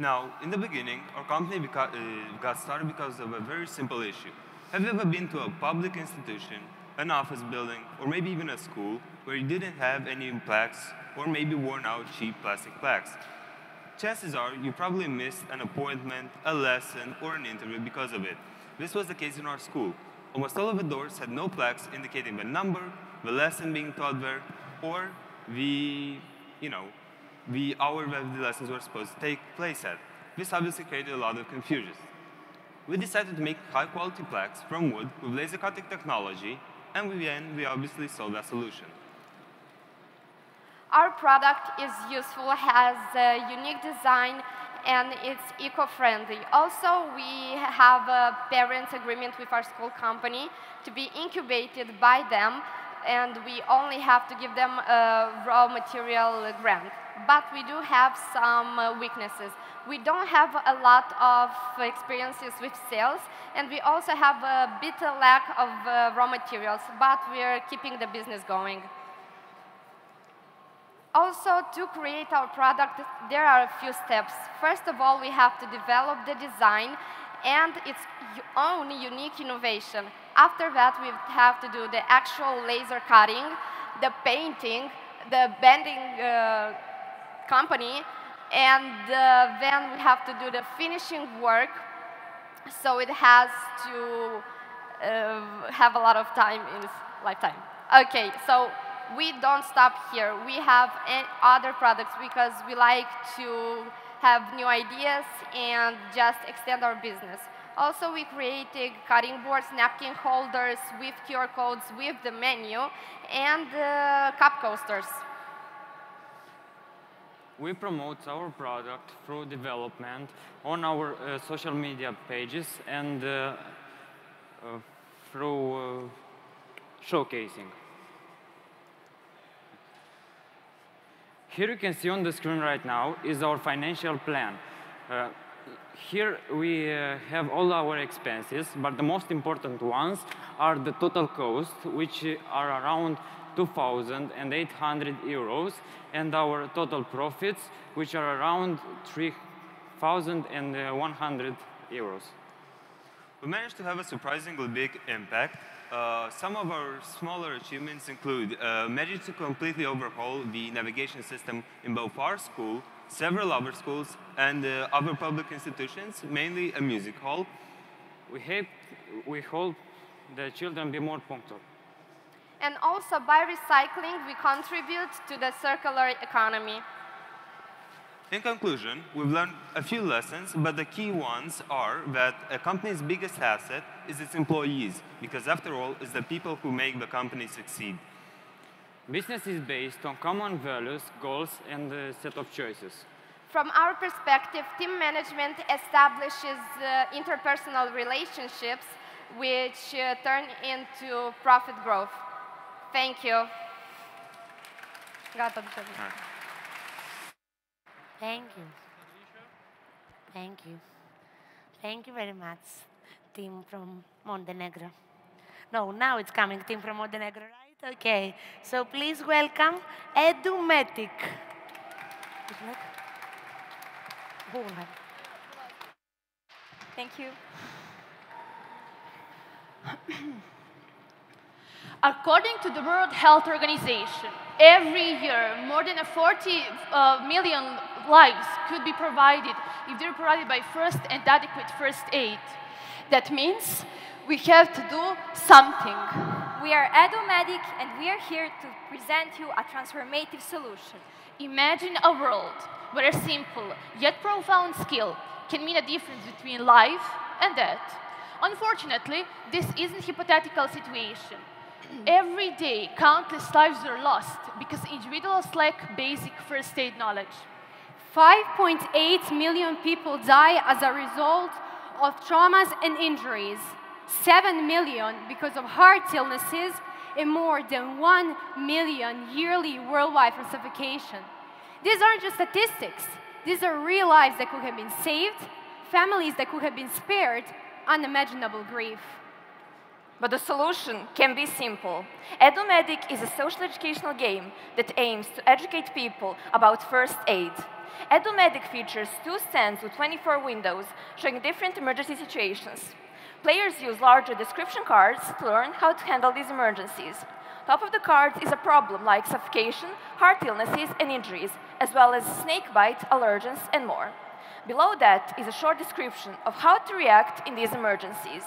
Now, in the beginning, our company got started because of a very simple issue. Have you ever been to a public institution, an office building, or maybe even a school where you didn't have any plaques or maybe worn out cheap plastic plaques? Chances are you probably missed an appointment, a lesson, or an interview because of it. This was the case in our school. Almost all of the doors had no plaques indicating the number, the lesson being taught there, or the hour that the lessons were supposed to take place at. This obviously created a lot of confusion. We decided to make high-quality plaques from wood with laser cutting technology, and we obviously solved that solution. Our product is useful, has a unique design, and it's eco-friendly. Also, we have a parent agreement with our school company to be incubated by them, and we only have to give them a raw material grant. But we do have some weaknesses. We don't have a lot of experiences with sales, and we also have a bit of lack of raw materials, but we're keeping the business going. Also, to create our product, there are a few steps. First of all, we have to develop the design and its own unique innovation. After that, we have to do the actual laser cutting, the painting, the bending company, and then we have to do the finishing work. So it has to have a lot of time in its lifetime. Okay, so we don't stop here. We have other products because we like to have new ideas and just extend our business. Also, we created cutting boards, napkin holders with QR codes with the menu, and cup coasters. We promote our product through development on our social media pages and through showcasing. Here you can see on the screen right now is our financial plan. Here we have all our expenses, but the most important ones are the total cost, which are around 2,800 euros, and our total profits, which are around 3,100 euros. We managed to have a surprisingly big impact. Some of our smaller achievements include managing to completely overhaul the navigation system in both our school, several other schools, and other public institutions, mainly a music hall. We hope the children be more punctual. And also, by recycling, we contribute to the circular economy. In conclusion, we've learned a few lessons, but the key ones are that a company's biggest asset is its employees, because after all, it's the people who make the company succeed. Business is based on common values, goals, and a set of choices. From our perspective, team management establishes interpersonal relationships which turn into profit growth. Thank you. Thank you. Thank you. Thank you very much, team from Montenegro. No, now it's coming, team from Montenegro, right? Okay. So please welcome Edumatic. Thank you. According to the World Health Organization, every year more than 40 million lives could be provided if they're provided by first and adequate first aid. That means we have to do something. We are Edumatic, and we are here to present you a transformative solution. Imagine a world where a simple yet profound skill can mean a difference between life and death. Unfortunately, this isn't a hypothetical situation. Every day, countless lives are lost because individuals lack basic first aid knowledge. 5.8 million people die as a result of traumas and injuries, 7 million because of heart illnesses, and more than 1 million yearly worldwide from suffocation. These aren't just statistics. These are real lives that could have been saved, families that could have been spared, unimaginable grief. But the solution can be simple. Edumatic is a social educational game that aims to educate people about first aid. Edu-Medic features 2 stands with 24 windows, showing different emergency situations. Players use larger description cards to learn how to handle these emergencies. Top of the cards is a problem like suffocation, heart illnesses, and injuries, as well as snake bite, allergens, and more. Below that is a short description of how to react in these emergencies.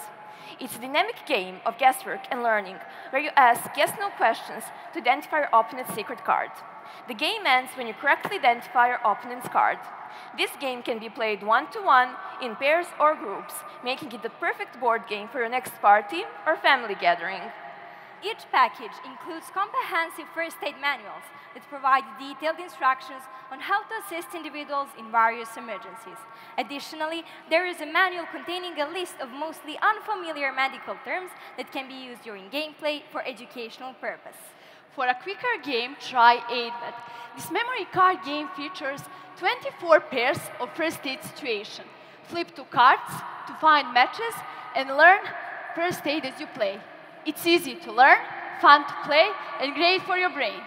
It's a dynamic game of guesswork and learning, where you ask yes-no questions to identify your opponent's secret card. The game ends when you correctly identify your opponent's card. This game can be played one-to-one, in pairs or groups, making it the perfect board game for your next party or family gathering. Each package includes comprehensive first aid manuals that provide detailed instructions on how to assist individuals in various emergencies. Additionally, there is a manual containing a list of mostly unfamiliar medical terms that can be used during gameplay for educational purpose. For a quicker game, try AidMed. This memory card game features 24 pairs of first aid situation. Flip 2 cards to find matches and learn first aid as you play. It's easy to learn, fun to play, and great for your brain.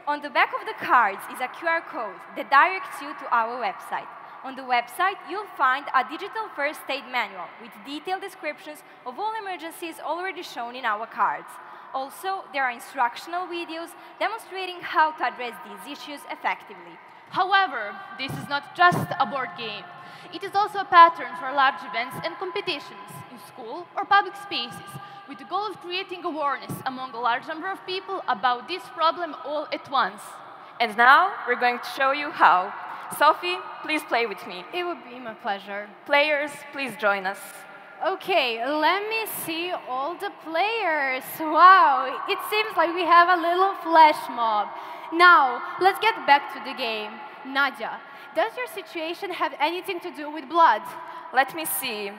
On the back of the cards is a QR code that directs you to our website. On the website, you'll find a digital first aid manual with detailed descriptions of all emergencies already shown in our cards. Also, there are instructional videos demonstrating how to address these issues effectively. However, this is not just a board game. It is also a pattern for large events and competitions in school or public spaces, with the goal of creating awareness among a large number of people about this problem all at once. And now, we're going to show you how. Sophie, please play with me. It would be my pleasure. Players, please join us. Okay, let me see all the players. Wow, it seems like we have a little flash mob. Now, let's get back to the game. Nadia, does your situation have anything to do with blood? Let me see.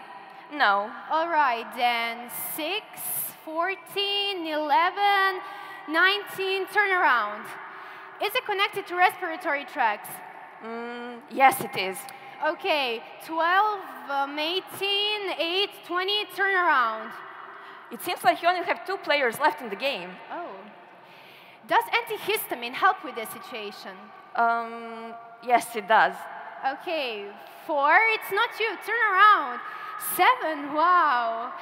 No. All right, then 6, 14, 11, 19, turn around. Is it connected to respiratory tracts? Yes, it is. Okay, 12, 18, 8, 20, turn around. It seems like you only have 2 players left in the game. Oh. Does antihistamine help with this situation? Yes, it does. Okay, 4, it's not you, turn around. 7, wow.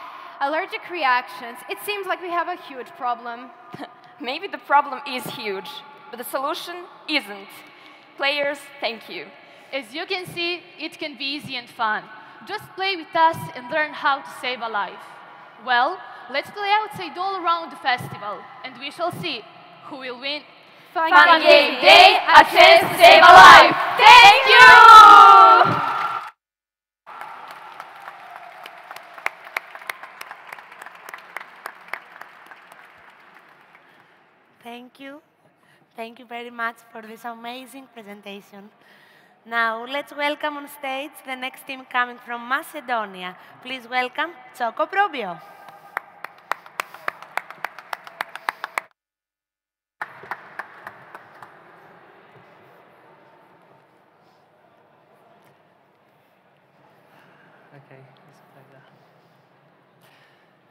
Allergic reactions. It seems like we have a huge problem. Maybe the problem is huge, but the solution isn't. Players, thank you. As you can see, it can be easy and fun. Just play with us and learn how to save a life. Well, let's play outside all around the festival, and we shall see who will win. Fun Game Day, a chance to save a life. Thank you! Thank you. Thank you very much for this amazing presentation. Now, let's welcome on stage the next team coming from Macedonia. Please welcome Tsoko Probio. Okay, it's a pleasure.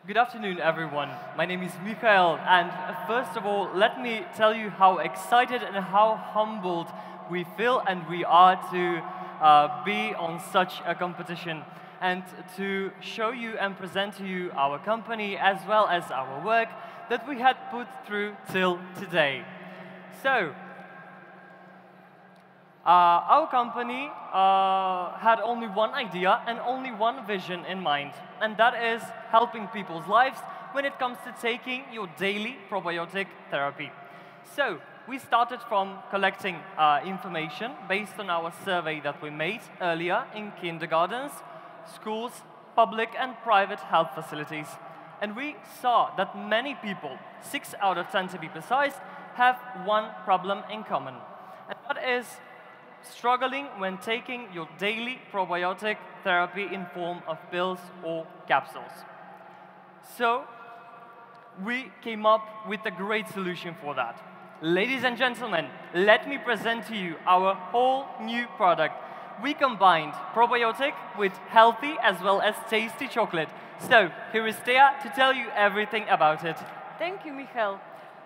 Good afternoon, everyone. My name is Michael, and first of all, let me tell you how excited and how humbled we feel and we are to be on such a competition and to show you and present to you our company as well as our work that we had put through till today. So, our company had only one idea and only one vision in mind, and that is helping people's lives when it comes to taking your daily probiotic therapy. So, we started from collecting information based on our survey that we made earlier in kindergartens, schools, public and private health facilities. And we saw that many people, 6 out of 10 to be precise, have one problem in common. And that is struggling when taking your daily probiotic therapy in form of pills or capsules. So, we came up with a great solution for that. Ladies and gentlemen, let me present to you our whole new product. We combined probiotic with healthy as well as tasty chocolate. So, here is Thea to tell you everything about it. Thank you, Michael.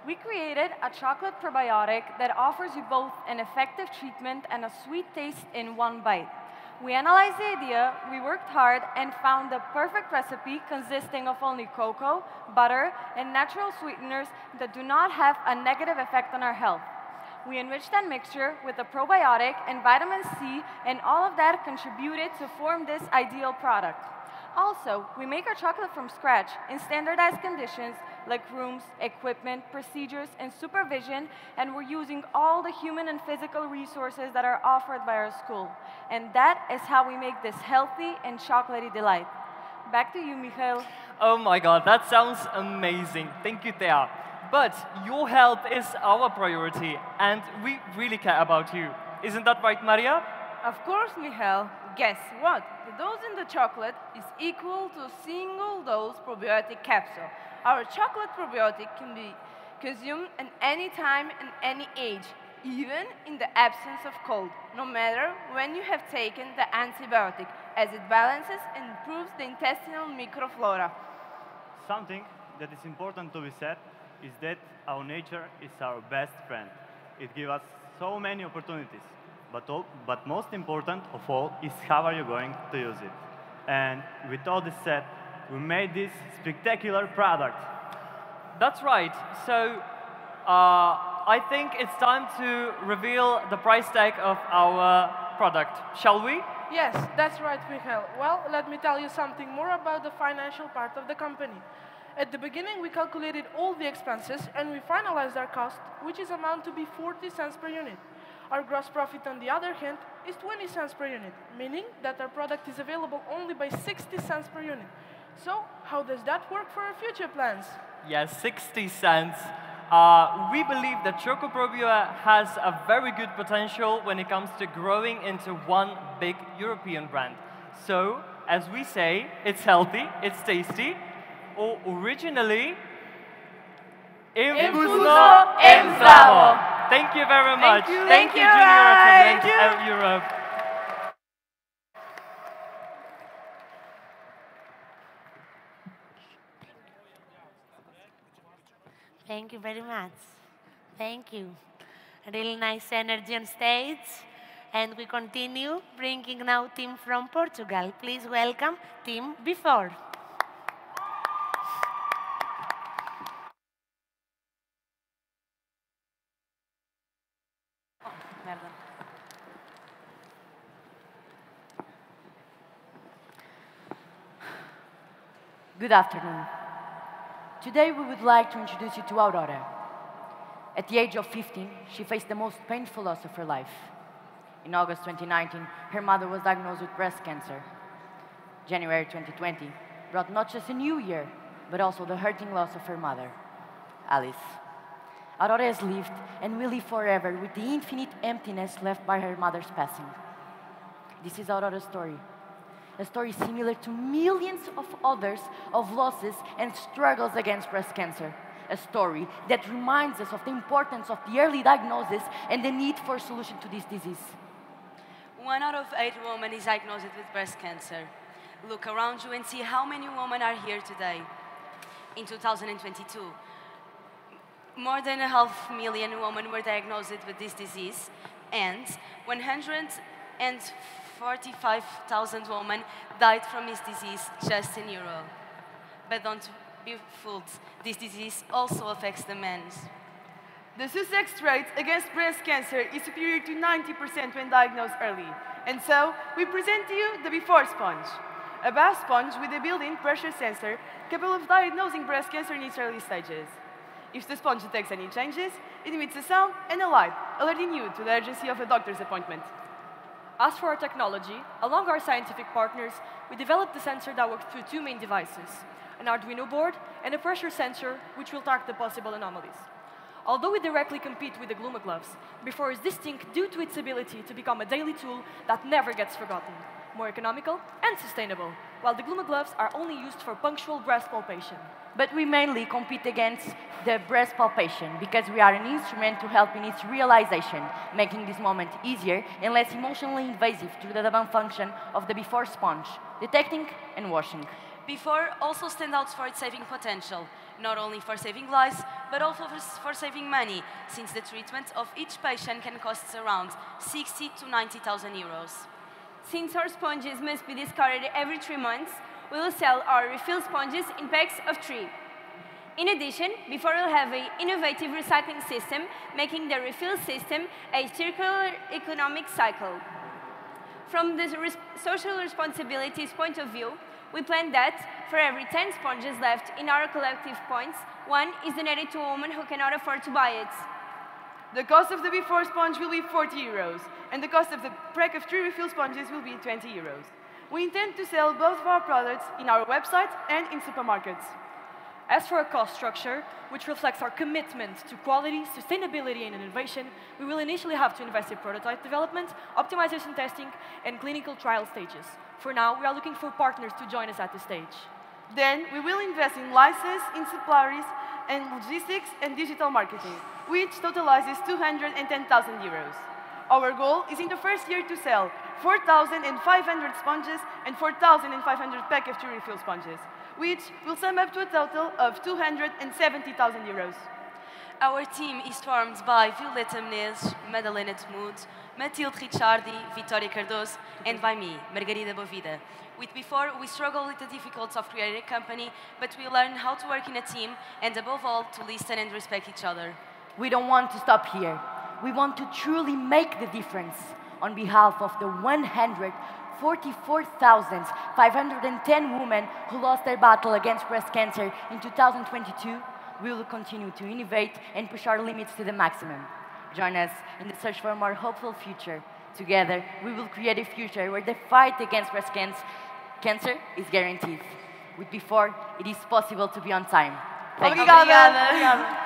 We created a chocolate probiotic that offers you both an effective treatment and a sweet taste in one bite. We analyzed the idea, we worked hard, and found the perfect recipe consisting of only cocoa, butter, and natural sweeteners that do not have a negative effect on our health. We enriched that mixture with a probiotic and vitamin C, and all of that contributed to form this ideal product. Also, we make our chocolate from scratch in standardized conditions like rooms, equipment, procedures, and supervision, and we're using all the human and physical resources that are offered by our school. And that is how we make this healthy and chocolatey delight. Back to you, Michael. Oh my God, that sounds amazing. Thank you, Thea. But your health is our priority, and we really care about you. Isn't that right, Maria? Of course, Michael. Guess what? The dose in the chocolate is equal to a single dose probiotic capsule. Our chocolate probiotic can be consumed at any time and any age, even in the absence of cold, no matter when you have taken the antibiotic, as it balances and improves the intestinal microflora. Something that is important to be said is that our nature is our best friend. It gives us so many opportunities. But most important of all is how are you going to use it. And with all this said, we made this spectacular product. That's right. So I think it's time to reveal the price tag of our product. Shall we? Yes, that's right, Michael. Well, let me tell you something more about the financial part of the company. At the beginning, we calculated all the expenses and we finalized our cost, which is amount to be 40 cents per unit. Our gross profit, on the other hand, is 20 cents per unit, meaning that our product is available only by 60 cents per unit. So, how does that work for our future plans? Yes, 60 cents. We believe that Chocoprobio has a very good potential when it comes to growing into one big European brand. So, as we say, it's healthy, it's tasty, or originally, Infuso Enzavo. Thank you very much. Thank you, Junior Achievement Europe. Thank you very much. Thank you. Really nice energy on stage. And we continue bringing now team from Portugal. Please welcome team Before. Good afternoon. Today we would like to introduce you to Aurora. At the age of 15, she faced the most painful loss of her life. In August 2019, her mother was diagnosed with breast cancer. January 2020 brought not just a new year, but also the hurting loss of her mother, Alice. Aurora has lived and will live forever with the infinite emptiness left by her mother's passing. This is Aurora's story. A story similar to millions of others of losses and struggles against breast cancer. A story that reminds us of the importance of the early diagnosis and the need for a solution to this disease. 1 out of 8 women is diagnosed with breast cancer. Look around you and see how many women are here today. In 2022, more than 500,000 women were diagnosed with this disease, and 145,000 women died from this disease just in Europe. But don't be fooled, this disease also affects the men. The success rate against breast cancer is superior to 90% when diagnosed early. And so, we present to you the Before Sponge, a bath sponge with a built-in pressure sensor capable of diagnosing breast cancer in its early stages. If the sponge detects any changes, it emits a sound and a light, alerting you to the urgency of a doctor's appointment. As for our technology, along our scientific partners, we developed a sensor that works through 2 main devices, an Arduino board and a pressure sensor which will track the possible anomalies. Although we directly compete with the Gluma gloves, Before is distinct due to its ability to become a daily tool that never gets forgotten, more economical and sustainable, while the Gluma gloves are only used for punctual breast palpation. But we mainly compete against the breast palpation because we are an instrument to help in its realization, making this moment easier and less emotionally invasive through the double function of the Before sponge, detecting and washing. Before also stands out for its saving potential, not only for saving lives, but also for saving money, since the treatment of each patient can cost around 60 to 90,000 euros. Since our sponges must be discarded every 3 months, we will sell our refill sponges in packs of 3. In addition, before we'll have an innovative recycling system, making the refill system a circular economic cycle. From the social responsibilities point of view, we plan that for every 10 sponges left in our collective points, 1 is donated to a woman who cannot afford to buy it. The cost of the before sponge will be 40 euros, and the cost of the pack of 3 refill sponges will be 20 euros. We intend to sell both of our products in our website and in supermarkets. As for our cost structure, which reflects our commitment to quality, sustainability, and innovation, we will initially have to invest in prototype development, optimization testing, and clinical trial stages. For now, we are looking for partners to join us at this stage. Then, we will invest in license, in suppliers, and logistics and digital marketing, which totalizes 210,000 euros. Our goal is in the first year to sell 4,500 sponges and 4,500 pack of 2 refill sponges, which will sum up to a total of 270,000 euros. Our team is formed by Violeta Menezes, Madalena Temudo, Matilde Ricciardi, Vitória Cardoso, and by me, Margarida Bovida. With before, we struggled with the difficulties of creating a company, but we learned how to work in a team, and above all, to listen and respect each other. We don't want to stop here. We want to truly make the difference. On behalf of the 144,510 women who lost their battle against breast cancer in 2022, we will continue to innovate and push our limits to the maximum. Join us in the search for a more hopeful future. Together, we will create a future where the fight against breast cancer is guaranteed. With before, it is possible to be on time. Thank you. Obrigada.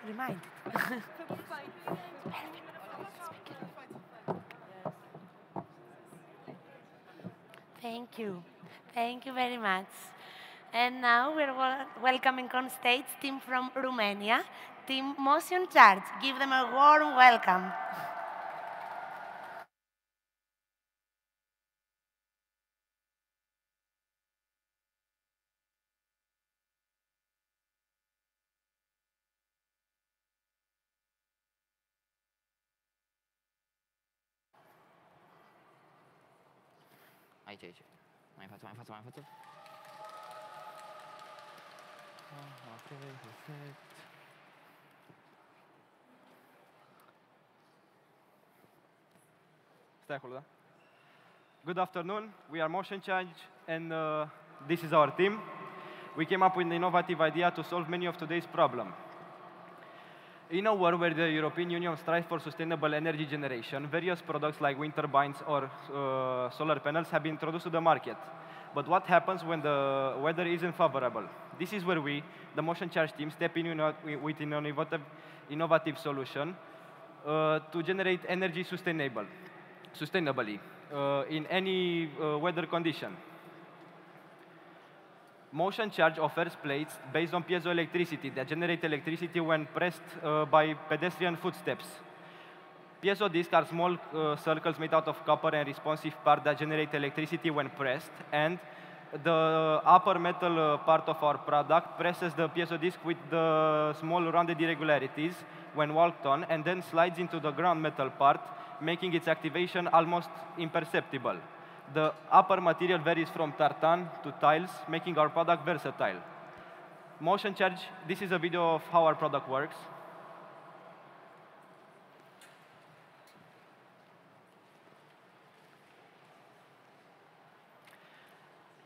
Remind. Thank you. Thank you very much. And now we're welcoming on stage team from Romania, team Motion Charge. Give them a warm welcome. Aici, aici. Mai în față, mai în față, mai în față. Ok, perfect. Stai acolo, da? Good afternoon. We are Motion Charge, and this is our team. We came up with an innovative idea to solve many of today's problems. In a world where the European Union strives for sustainable energy generation, various products like wind turbines or solar panels have been introduced to the market. But what happens when the weather isn't favorable? This is where we, the Motion Charge team, step in with an innovative solution to generate energy sustainably in any weather condition. Motion Charge offers plates based on piezoelectricity that generate electricity when pressed by pedestrian footsteps. Piezo discs are small circles made out of copper and responsive part that generate electricity when pressed, and the upper metal part of our product presses the piezo disc with the small rounded irregularities when walked on, and then slides into the ground metal part, making its activation almost imperceptible. The upper material varies from tartan to tiles, making our product versatile. Motion Charge, this is a video of how our product works.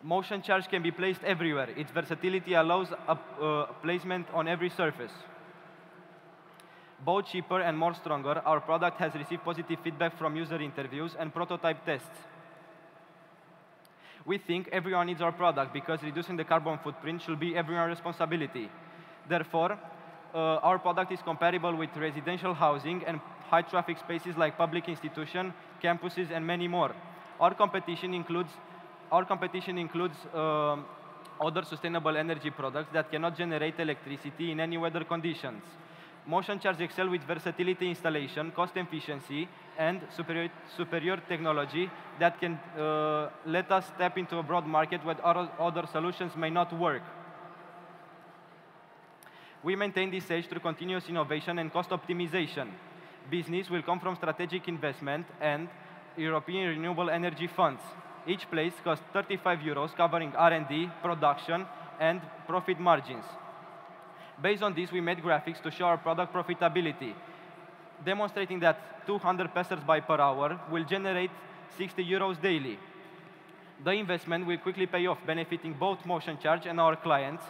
Motion Charge can be placed everywhere. Its versatility allows placement on every surface. Both cheaper and more stronger, our product has received positive feedback from user interviews and prototype tests. We think everyone needs our product because reducing the carbon footprint should be everyone's responsibility. Therefore, our product is compatible with residential housing and high traffic spaces like public institutions, campuses, and many more. Our competition includes other sustainable energy products that cannot generate electricity in any weather conditions. Motion charge excel with versatility installation, cost efficiency, and superior technology that can let us tap into a broad market where other solutions may not work. We maintain this edge through continuous innovation and cost optimization. Business will come from strategic investment and European renewable energy funds. Each place costs 35 euros, covering R&D, production, and profit margins. Based on this, we made graphics to show our product profitability, demonstrating that 200 passers-by per hour will generate 60 euros daily. The investment will quickly pay off, benefiting both motion charge and our clients,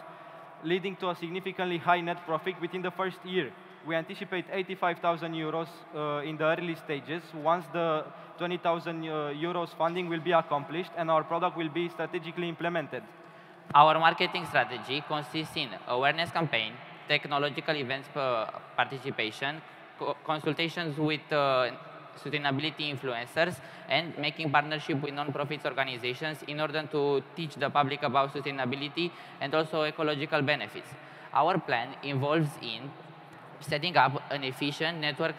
leading to a significantly high net profit within the first year. We anticipate 85,000 euros in the early stages once the 20,000 euros funding will be accomplished and our product will be strategically implemented. Our marketing strategy consists in awareness campaign, technological events participation, consultations with sustainability influencers, and making partnership with non-profit organizations in order to teach the public about sustainability and also ecological benefits. Our plan involves in setting up an efficient network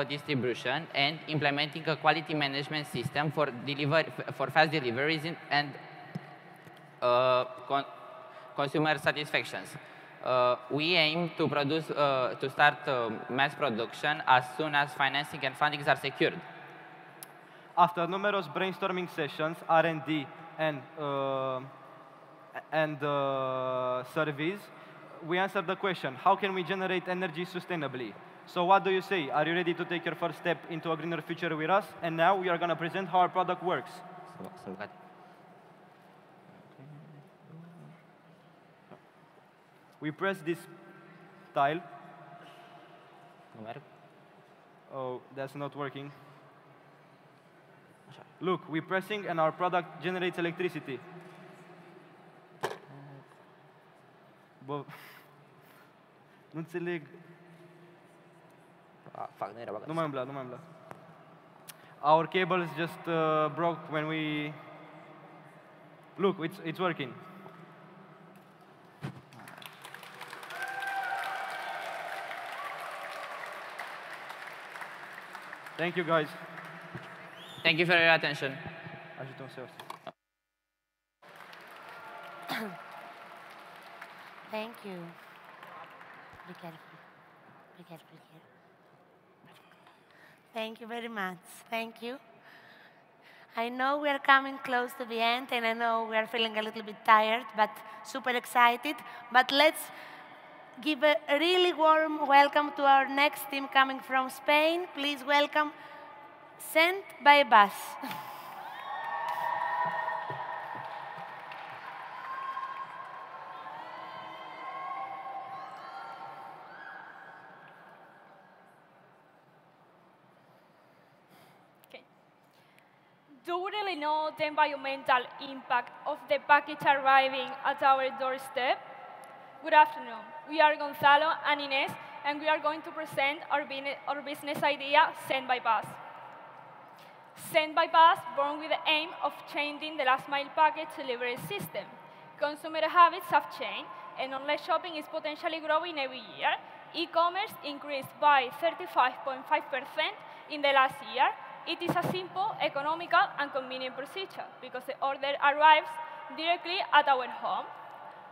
distribution and implementing a quality management system for fast deliveries and consumer satisfactions. We aim to start mass production as soon as financing and fundings are secured. After numerous brainstorming sessions, R&D, and surveys, we answered the question, how can we generate energy sustainably? So what do you say? Are you ready to take your first step into a greener future with us? And now we are going to present how our product works. We press this tile. Oh, that's not working. Look, we're pressing and our product generates electricity. Nu înțeleg. Nu mai umbla, nu mai umbla. Our cables just broke when we... Look, it's working. Thank you, guys. Thank you for your attention. Ajută-mi să iau. Thank you. Be careful. Be careful here. Thank you very much. Thank you. I know we are coming close to the end, and I know we are feeling a little bit tired, but super excited. But let's give a really warm welcome to our next team coming from Spain. Please welcome Sent by Bus. Do we really know the environmental impact of the package arriving at our doorstep? Good afternoon. We are Gonzalo and Ines, and we are going to present our business idea, Send by Bus. Send by Bus, born with the aim of changing the last mile package delivery system. Consumer habits have changed, and online shopping is potentially growing every year. E-commerce increased by 35.5% in the last year. It is a simple, economical, and convenient procedure because the order arrives directly at our home.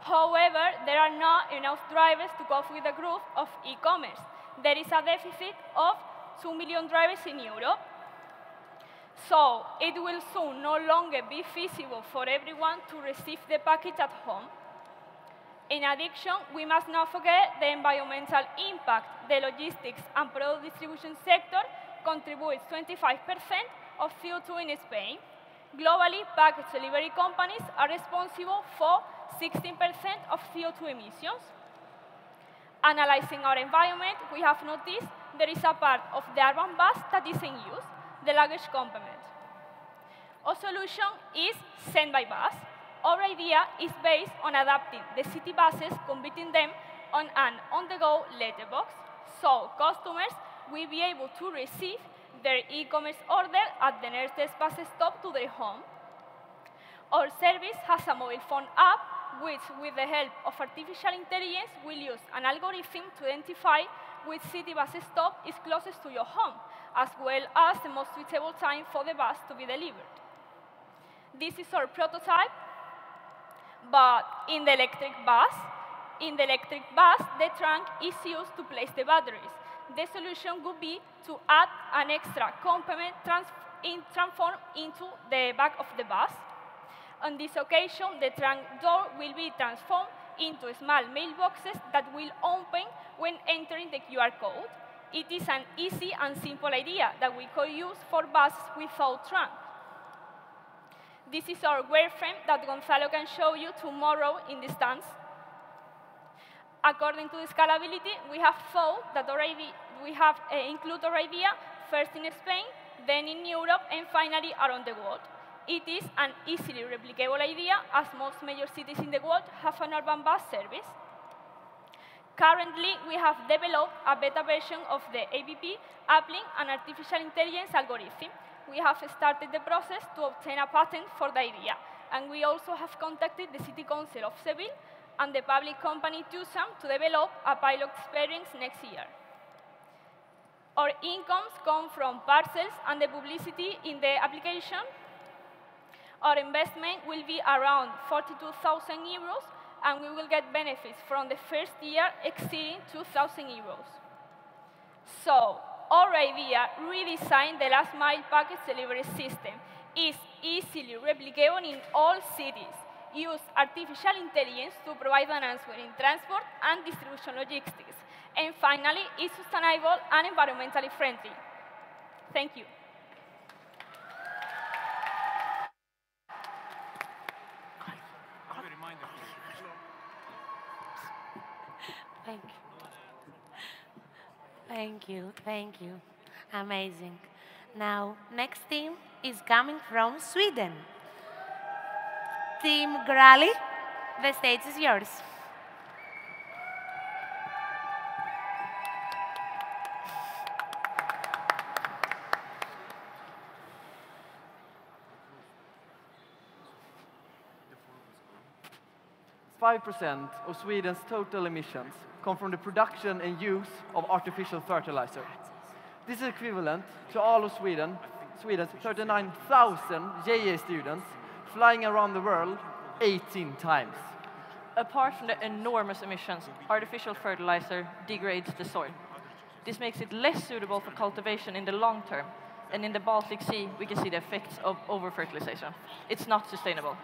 However, there are not enough drivers to cope with the growth of e-commerce. There is a deficit of 2 million drivers in Europe. So it will soon no longer be feasible for everyone to receive the package at home. In addition, we must not forget the environmental impact. The logistics and product distribution sector contributes 25% of CO2 in Spain. Globally, package delivery companies are responsible for 16% of CO2 emissions. Analyzing our environment, we have noticed there is a part of the urban bus that is in use, the luggage compartment. Our solution is Send by Bus. Our idea is based on adapting the city buses, converting them on an on-the-go letterbox, so customers will be able to receive their e-commerce order at the nearest bus stop to their home. Our service has a mobile phone app which, with the help of artificial intelligence, will use an algorithm to identify which city bus stop is closest to your home, as well as the most suitable time for the bus to be delivered. This is our prototype, but in the electric bus, the trunk is used to place the batteries. The solution would be to add an extra component transformed into the back of the bus. On this occasion, the trunk door will be transformed into small mailboxes that will open when entering the QR code. It is an easy and simple idea that we could use for buses without trunk. This is our wireframe that Gonzalo can show you tomorrow in the stands. According to the scalability, we have thought that we have included our idea first in Spain, then in Europe, and finally around the world. It is an easily replicable idea, as most major cities in the world have an urban bus service. Currently, we have developed a beta version of the APP, applying an artificial intelligence algorithm. We have started the process to obtain a patent for the idea, and we also have contacted the City Council of Seville and the public company TUSAM to develop a pilot experience next year. Our incomes come from parcels and the publicity in the application. Our investment will be around 42,000 euros, and we will get benefits from the first year exceeding 2,000 euros. So, our idea, redesign the last mile package delivery system, is easily replicable in all cities. Use artificial intelligence to provide an answer in transport and distribution logistics. And finally, is sustainable and environmentally friendly. Thank you. Thank you. Thank you, thank you. Amazing. Now, next team is coming from Sweden. Team Grali, the stage is yours. Five % of Sweden's total emissions come from the production and use of artificial fertilizer. This is equivalent to all of Sweden's 39,000 JA students flying around the world 18 times. Apart from the enormous emissions, artificial fertilizer degrades the soil. This makes it less suitable for cultivation in the long term. And in the Baltic Sea, we can see the effects of over-fertilization. It's not sustainable.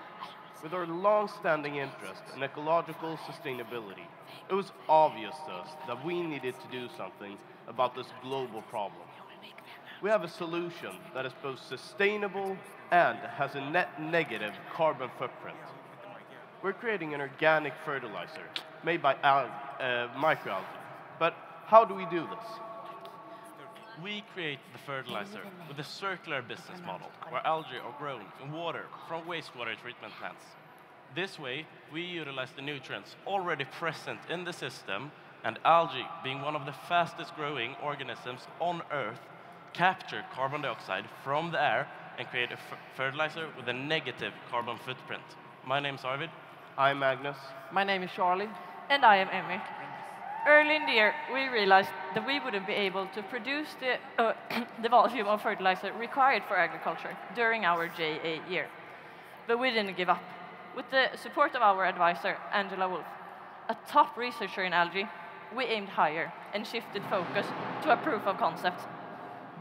With our long-standing interest in ecological sustainability, it was obvious to us that we needed to do something about this global problem. We have a solution that is both sustainable and has a net negative carbon footprint. We're creating an organic fertilizer made by microalgae. But how do we do this? We create the fertilizer with a circular business model, where algae are grown in water from wastewater treatment plants. This way, we utilize the nutrients already present in the system, and algae, being one of the fastest growing organisms on Earth, capture carbon dioxide from the air and create a fertilizer with a negative carbon footprint. My name is Arvid. I'm Magnus. My name is Charlie. And I am Emmy. Early in the year, we realized that we wouldn't be able to produce the volume of fertilizer required for agriculture during our JA year. But we didn't give up. With the support of our advisor, Angela Wolf, a top researcher in algae, we aimed higher and shifted focus to a proof of concept.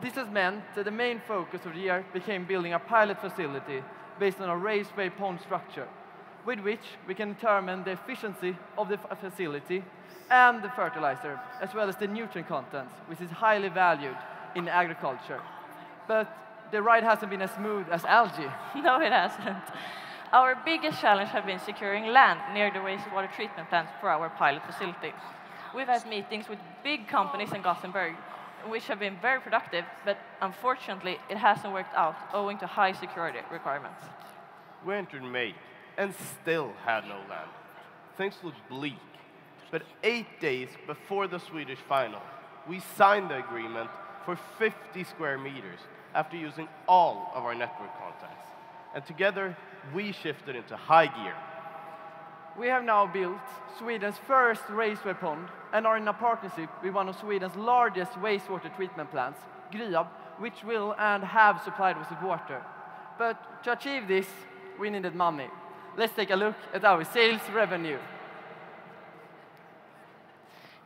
This has meant that the main focus of the year became building a pilot facility based on a raceway pond structure, with which we can determine the efficiency of the facility and the fertilizer, as well as the nutrient content, which is highly valued in agriculture. But the ride hasn't been as smooth as algae. No, it hasn't. Our biggest challenge has been securing land near the wastewater treatment plant for our pilot facility. We've had meetings with big companies in Gothenburg, which have been very productive, but unfortunately, it hasn't worked out owing to high security requirements. We entered May and still had no land. Things looked bleak. But 8 days before the Swedish final, we signed the agreement for 50 square meters after using all of our network contacts. And together, we shifted into high gear. we have now built Sweden's first raceway pond and are in a partnership with one of Sweden's largest wastewater treatment plants, Gryab, which will and have supplied us with water. But to achieve this, we needed money. Let's take a look at our sales revenue.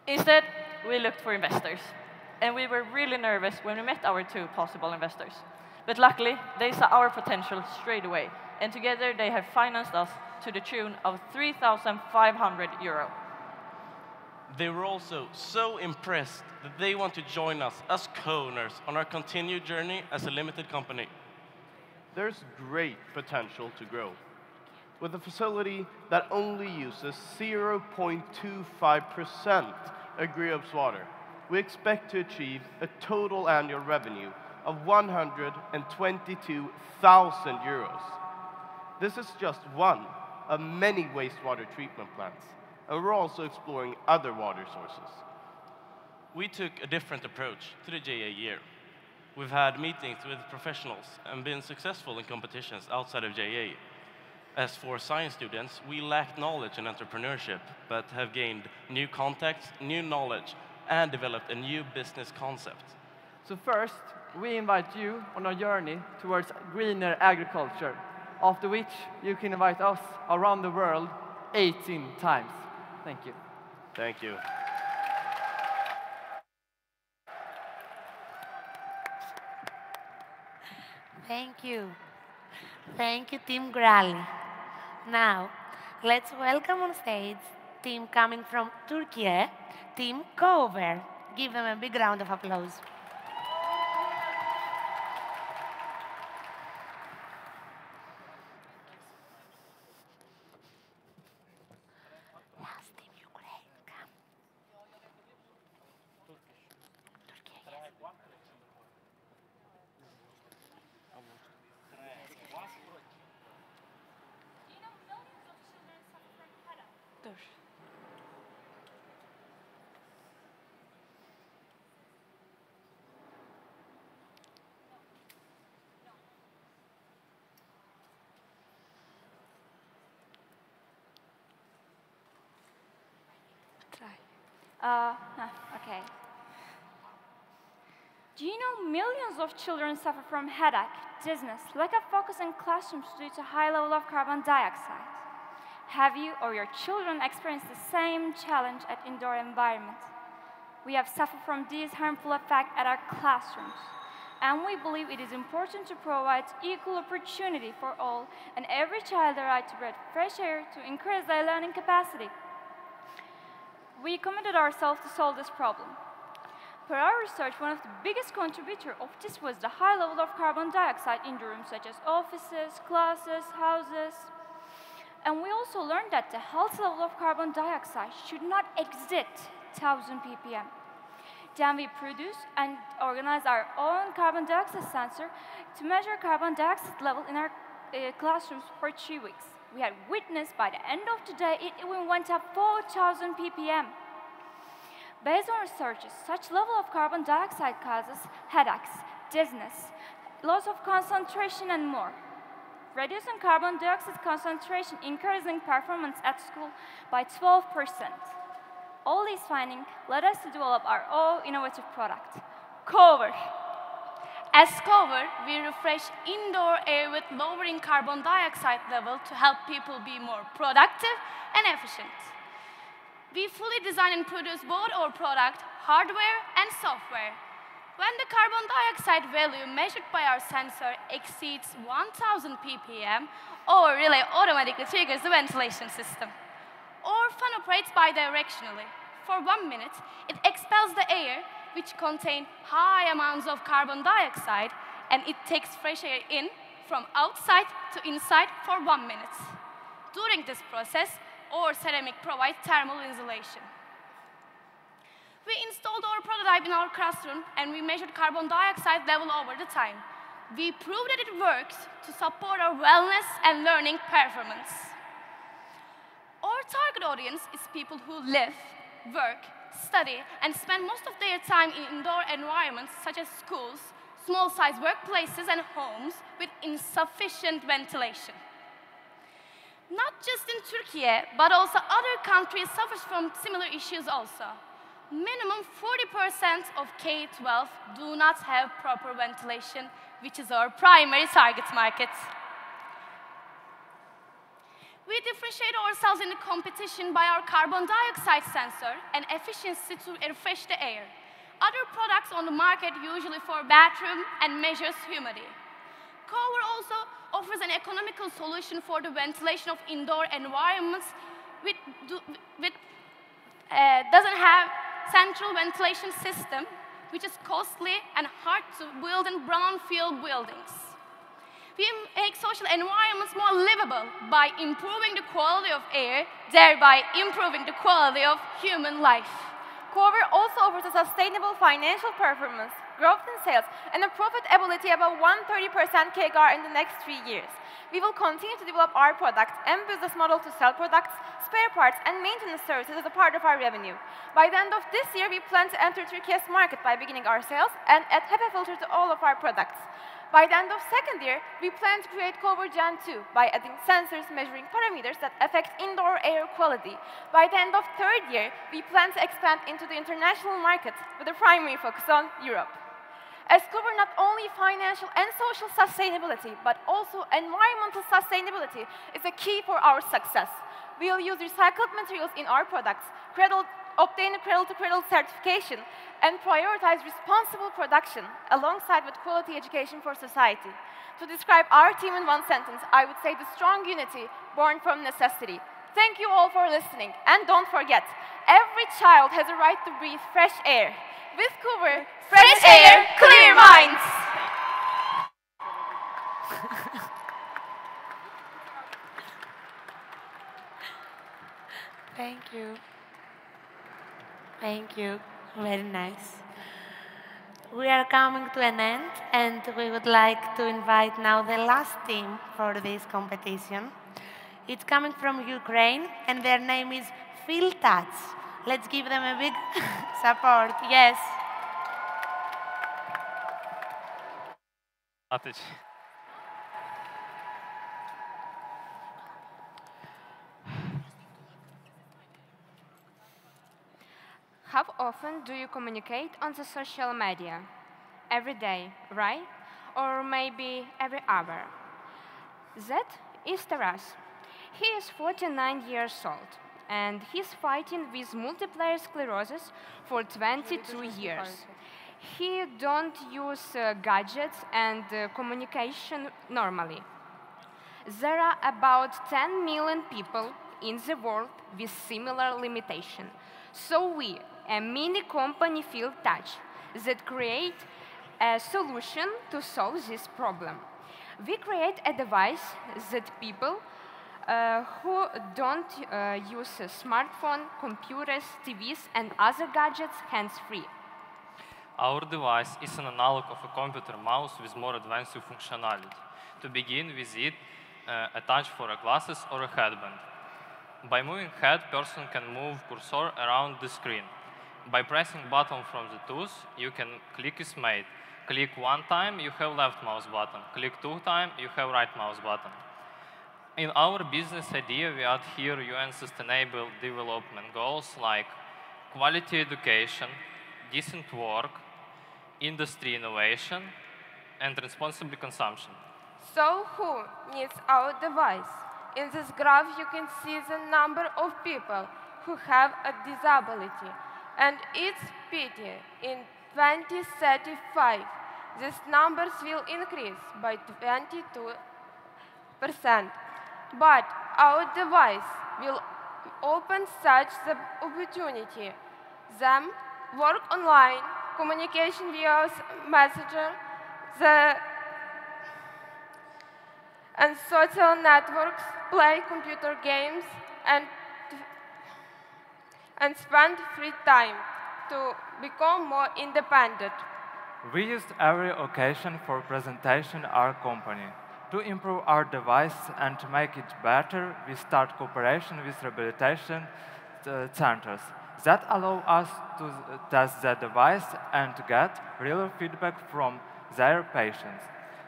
Instead, we looked for investors. And we were really nervous when we met our two possible investors. But luckily, they saw our potential straight away. And together, they have financed us to the tune of €3,500. They were also so impressed that they want to join us as co-owners on our continued journey as a limited company. There's great potential to grow. With a facility that only uses 0.25% of Gryab's water, we expect to achieve a total annual revenue of €122,000. This is just one of many wastewater treatment plants, and we're also exploring other water sources. We took a different approach to the JA year. We've had meetings with professionals and been successful in competitions outside of JA. As for science students, we lacked knowledge in entrepreneurship, but have gained new contacts, new knowledge, and developed a new business concept. So first, we invite you on a journey towards greener agriculture, after which you can invite us around the world 18 times. Thank you. Thank you. Thank you. Thank you, Team Grali. Now, let's welcome on stage team coming from Turkey, Team Cover. Give them a big round of applause. Okay. Do you know millions of children suffer from headache, dizziness, lack of focus in classrooms due to high level of carbon dioxide? Have you or your children experienced the same challenge at indoor environment? We have suffered from these harmful effects at our classrooms, and we believe it is important to provide equal opportunity for all and every child the right to breathe fresh air to increase their learning capacity. We committed ourselves to solve this problem. Per our research, one of the biggest contributors of this was the high level of carbon dioxide in the rooms such as offices, classes, houses. And we also learned that the healthy level of carbon dioxide should not exceed 1000 ppm. Then we produced and organized our own carbon dioxide sensor to measure carbon dioxide level in our classrooms for 3 weeks. We had witnessed by the end of the day it even went up 4000 ppm. Based on researches, such level of carbon dioxide causes headaches, dizziness, loss of concentration, and more. Reducing carbon dioxide concentration increasing performance at school by 12%. All these findings led us to develop our own innovative product, Cover. As Cover, we refresh indoor air with lowering carbon dioxide level to help people be more productive and efficient. We fully design and produce both our product, hardware and software. When the carbon dioxide value measured by our sensor exceeds 1000 ppm, our relay automatically triggers the ventilation system. Our fan operates bidirectionally. For 1 minute, it expels the air, which contain high amounts of carbon dioxide, and it takes fresh air in from outside to inside for 1 minute. During this process, our ceramic provides thermal insulation. We installed our prototype in our classroom, and we measured carbon dioxide level over the time. We proved that it works to support our wellness and learning performance. Our target audience is people who live, work, study, and spend most of their time in indoor environments such as schools, small-sized workplaces, and homes with insufficient ventilation. Not just in Turkey, but also other countries suffers from similar issues also. Minimum 40% of K-12 do not have proper ventilation, which is our primary target market. We differentiate ourselves in the competition by our carbon dioxide sensor and efficiency to refresh the air. Other products on the market usually for bathroom and measures humidity. Cover also offers an economical solution for the ventilation of indoor environments doesn't have central ventilation system, which is costly and hard to build in brownfield buildings. We make social environments more livable by improving the quality of air, thereby improving the quality of human life. Cover also offers a sustainable financial performance, growth in sales, and a profitability above 130% CAGR in the next 3 years. We will continue to develop our products and business model to sell products, spare parts, and maintenance services as a part of our revenue. By the end of this year, we plan to enter Turkey's market by beginning our sales and add HEPA filter to all of our products. By the end of second year, we plan to create Cover Gen 2 by adding sensors measuring parameters that affect indoor air quality. By the end of third year, we plan to expand into the international market with a primary focus on Europe. As Cover not only financial and social sustainability, but also environmental sustainability is a key for our success. We will use recycled materials in our products, obtain a cradle-to-cradle certification, and prioritize responsible production alongside with quality education for society. To describe our team in one sentence, I would say the strong unity born from necessity. Thank you all for listening. And don't forget, every child has a right to breathe fresh air. With Cover, fresh air, clear minds! Thank you. Thank you. Very nice. We are coming to an end, and we would like to invite now the last team for this competition. It's coming from Ukraine, and their name is Feel Touch. Let's give them a big support. Yes. How often do you communicate on the social media? Every day, right? Or maybe every hour? That is Taras. He is 49 years old, and he's fighting with multiple sclerosis for 22 years. He don't use gadgets and communication normally. There are about 10 million people in the world with similar limitation. So we, a mini company Feel Touch, that create a solution to solve this problem. We create a device that people who don't use a smartphone, computers, TVs, and other gadgets hands-free. Our device is an analog of a computer mouse with more advanced functionality. To begin with it, a touch for a glasses or a headband. By moving head, person can move cursor around the screen. By pressing button from the tools, you can click is made. Click one time, you have left mouse button. Click two times, you have right mouse button. In our business idea, we add here UN Sustainable Development Goals like quality education, decent work, industry innovation, and responsible consumption. So who needs our device? In this graph, you can see the number of people who have a disability. And it's pity, in 2035, these numbers will increase by 22%. But our device will open such the opportunity. Them work online, communication via messenger, and social networks, play computer games, and spend free time to become more independent. We used every occasion for presentation our company. To improve our device and to make it better, we start cooperation with rehabilitation centers that allow us to test the device and to get real feedback from their patients.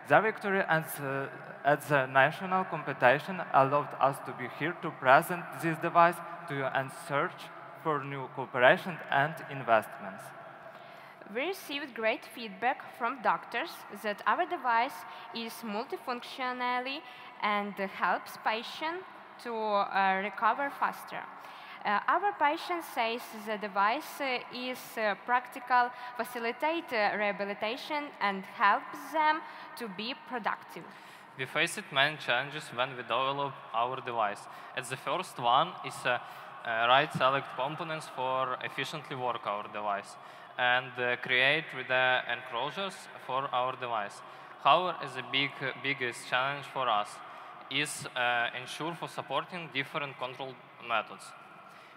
The victory at the national competition allowed us to be here to present this device to you and search for new cooperation and investments. We received great feedback from doctors that our device is multifunctionally and helps patients to recover faster. Our patient says the device is practical, facilitate rehabilitation, and helps them to be productive. We faced many challenges when we developed our device. As the first one is right select components for efficiently work our device and create with the enclosures for our device. However, the biggest challenge for us is ensure for supporting different control methods.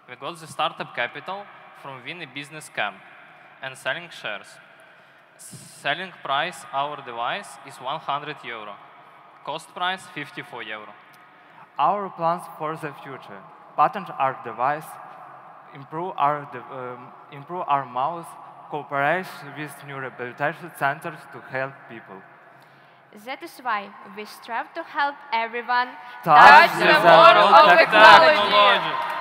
We got the startup capital from winning business camp and selling shares. Selling price our device is €100. Cost price €54. Our plans for the future: patent our device, improve our mouse, cooperate with new rehabilitation centers to help people. That is why we strive to help everyone touch the world of technology.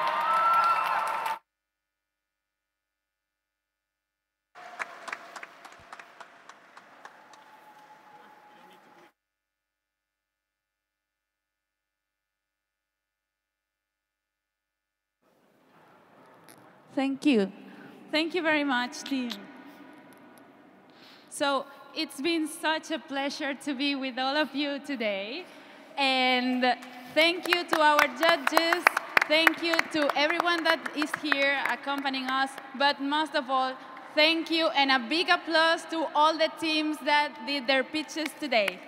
Thank you. Thank you very much, team. So it's been such a pleasure to be with all of you today. And thank you to our judges. Thank you to everyone that is here accompanying us. But most of all, thank you and a big applause to all the teams that did their pitches today.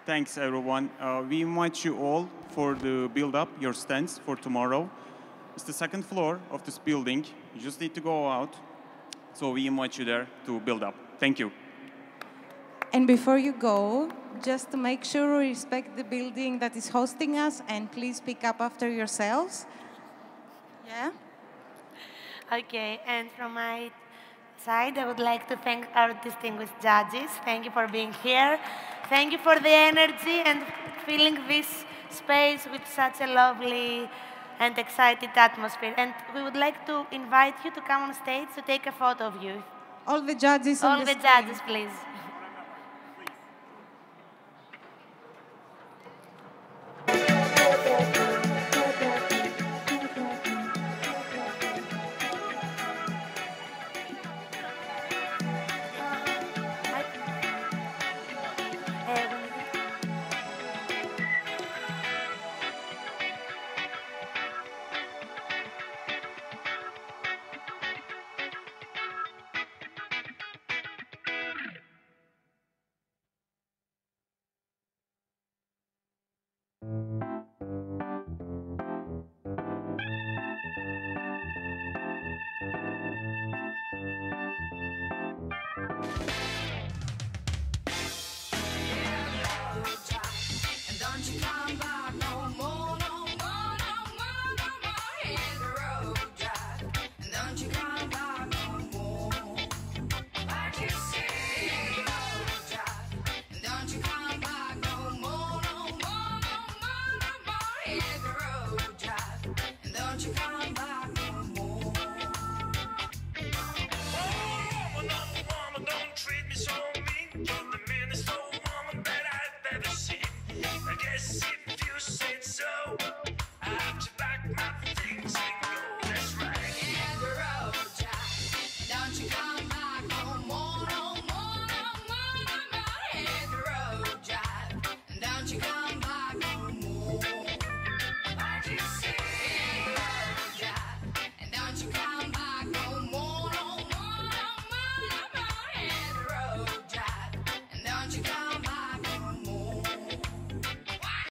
Thanks, everyone. We invite you all for the build-up, your stands for tomorrow. It's the second floor of this building. You just need to go out. So we invite you there to build up. Thank you. And before you go, just to make sure we respect the building that is hosting us, and please pick up after yourselves. Yeah? Okay, and from my side, I would like to thank our distinguished judges. Thank you for being here. Thank you for the energy and filling this space with such a lovely and excited atmosphere. And we would like to invite you to come on stage to take a photo of you. All the judges on All the the judges, please. I guess if you said so.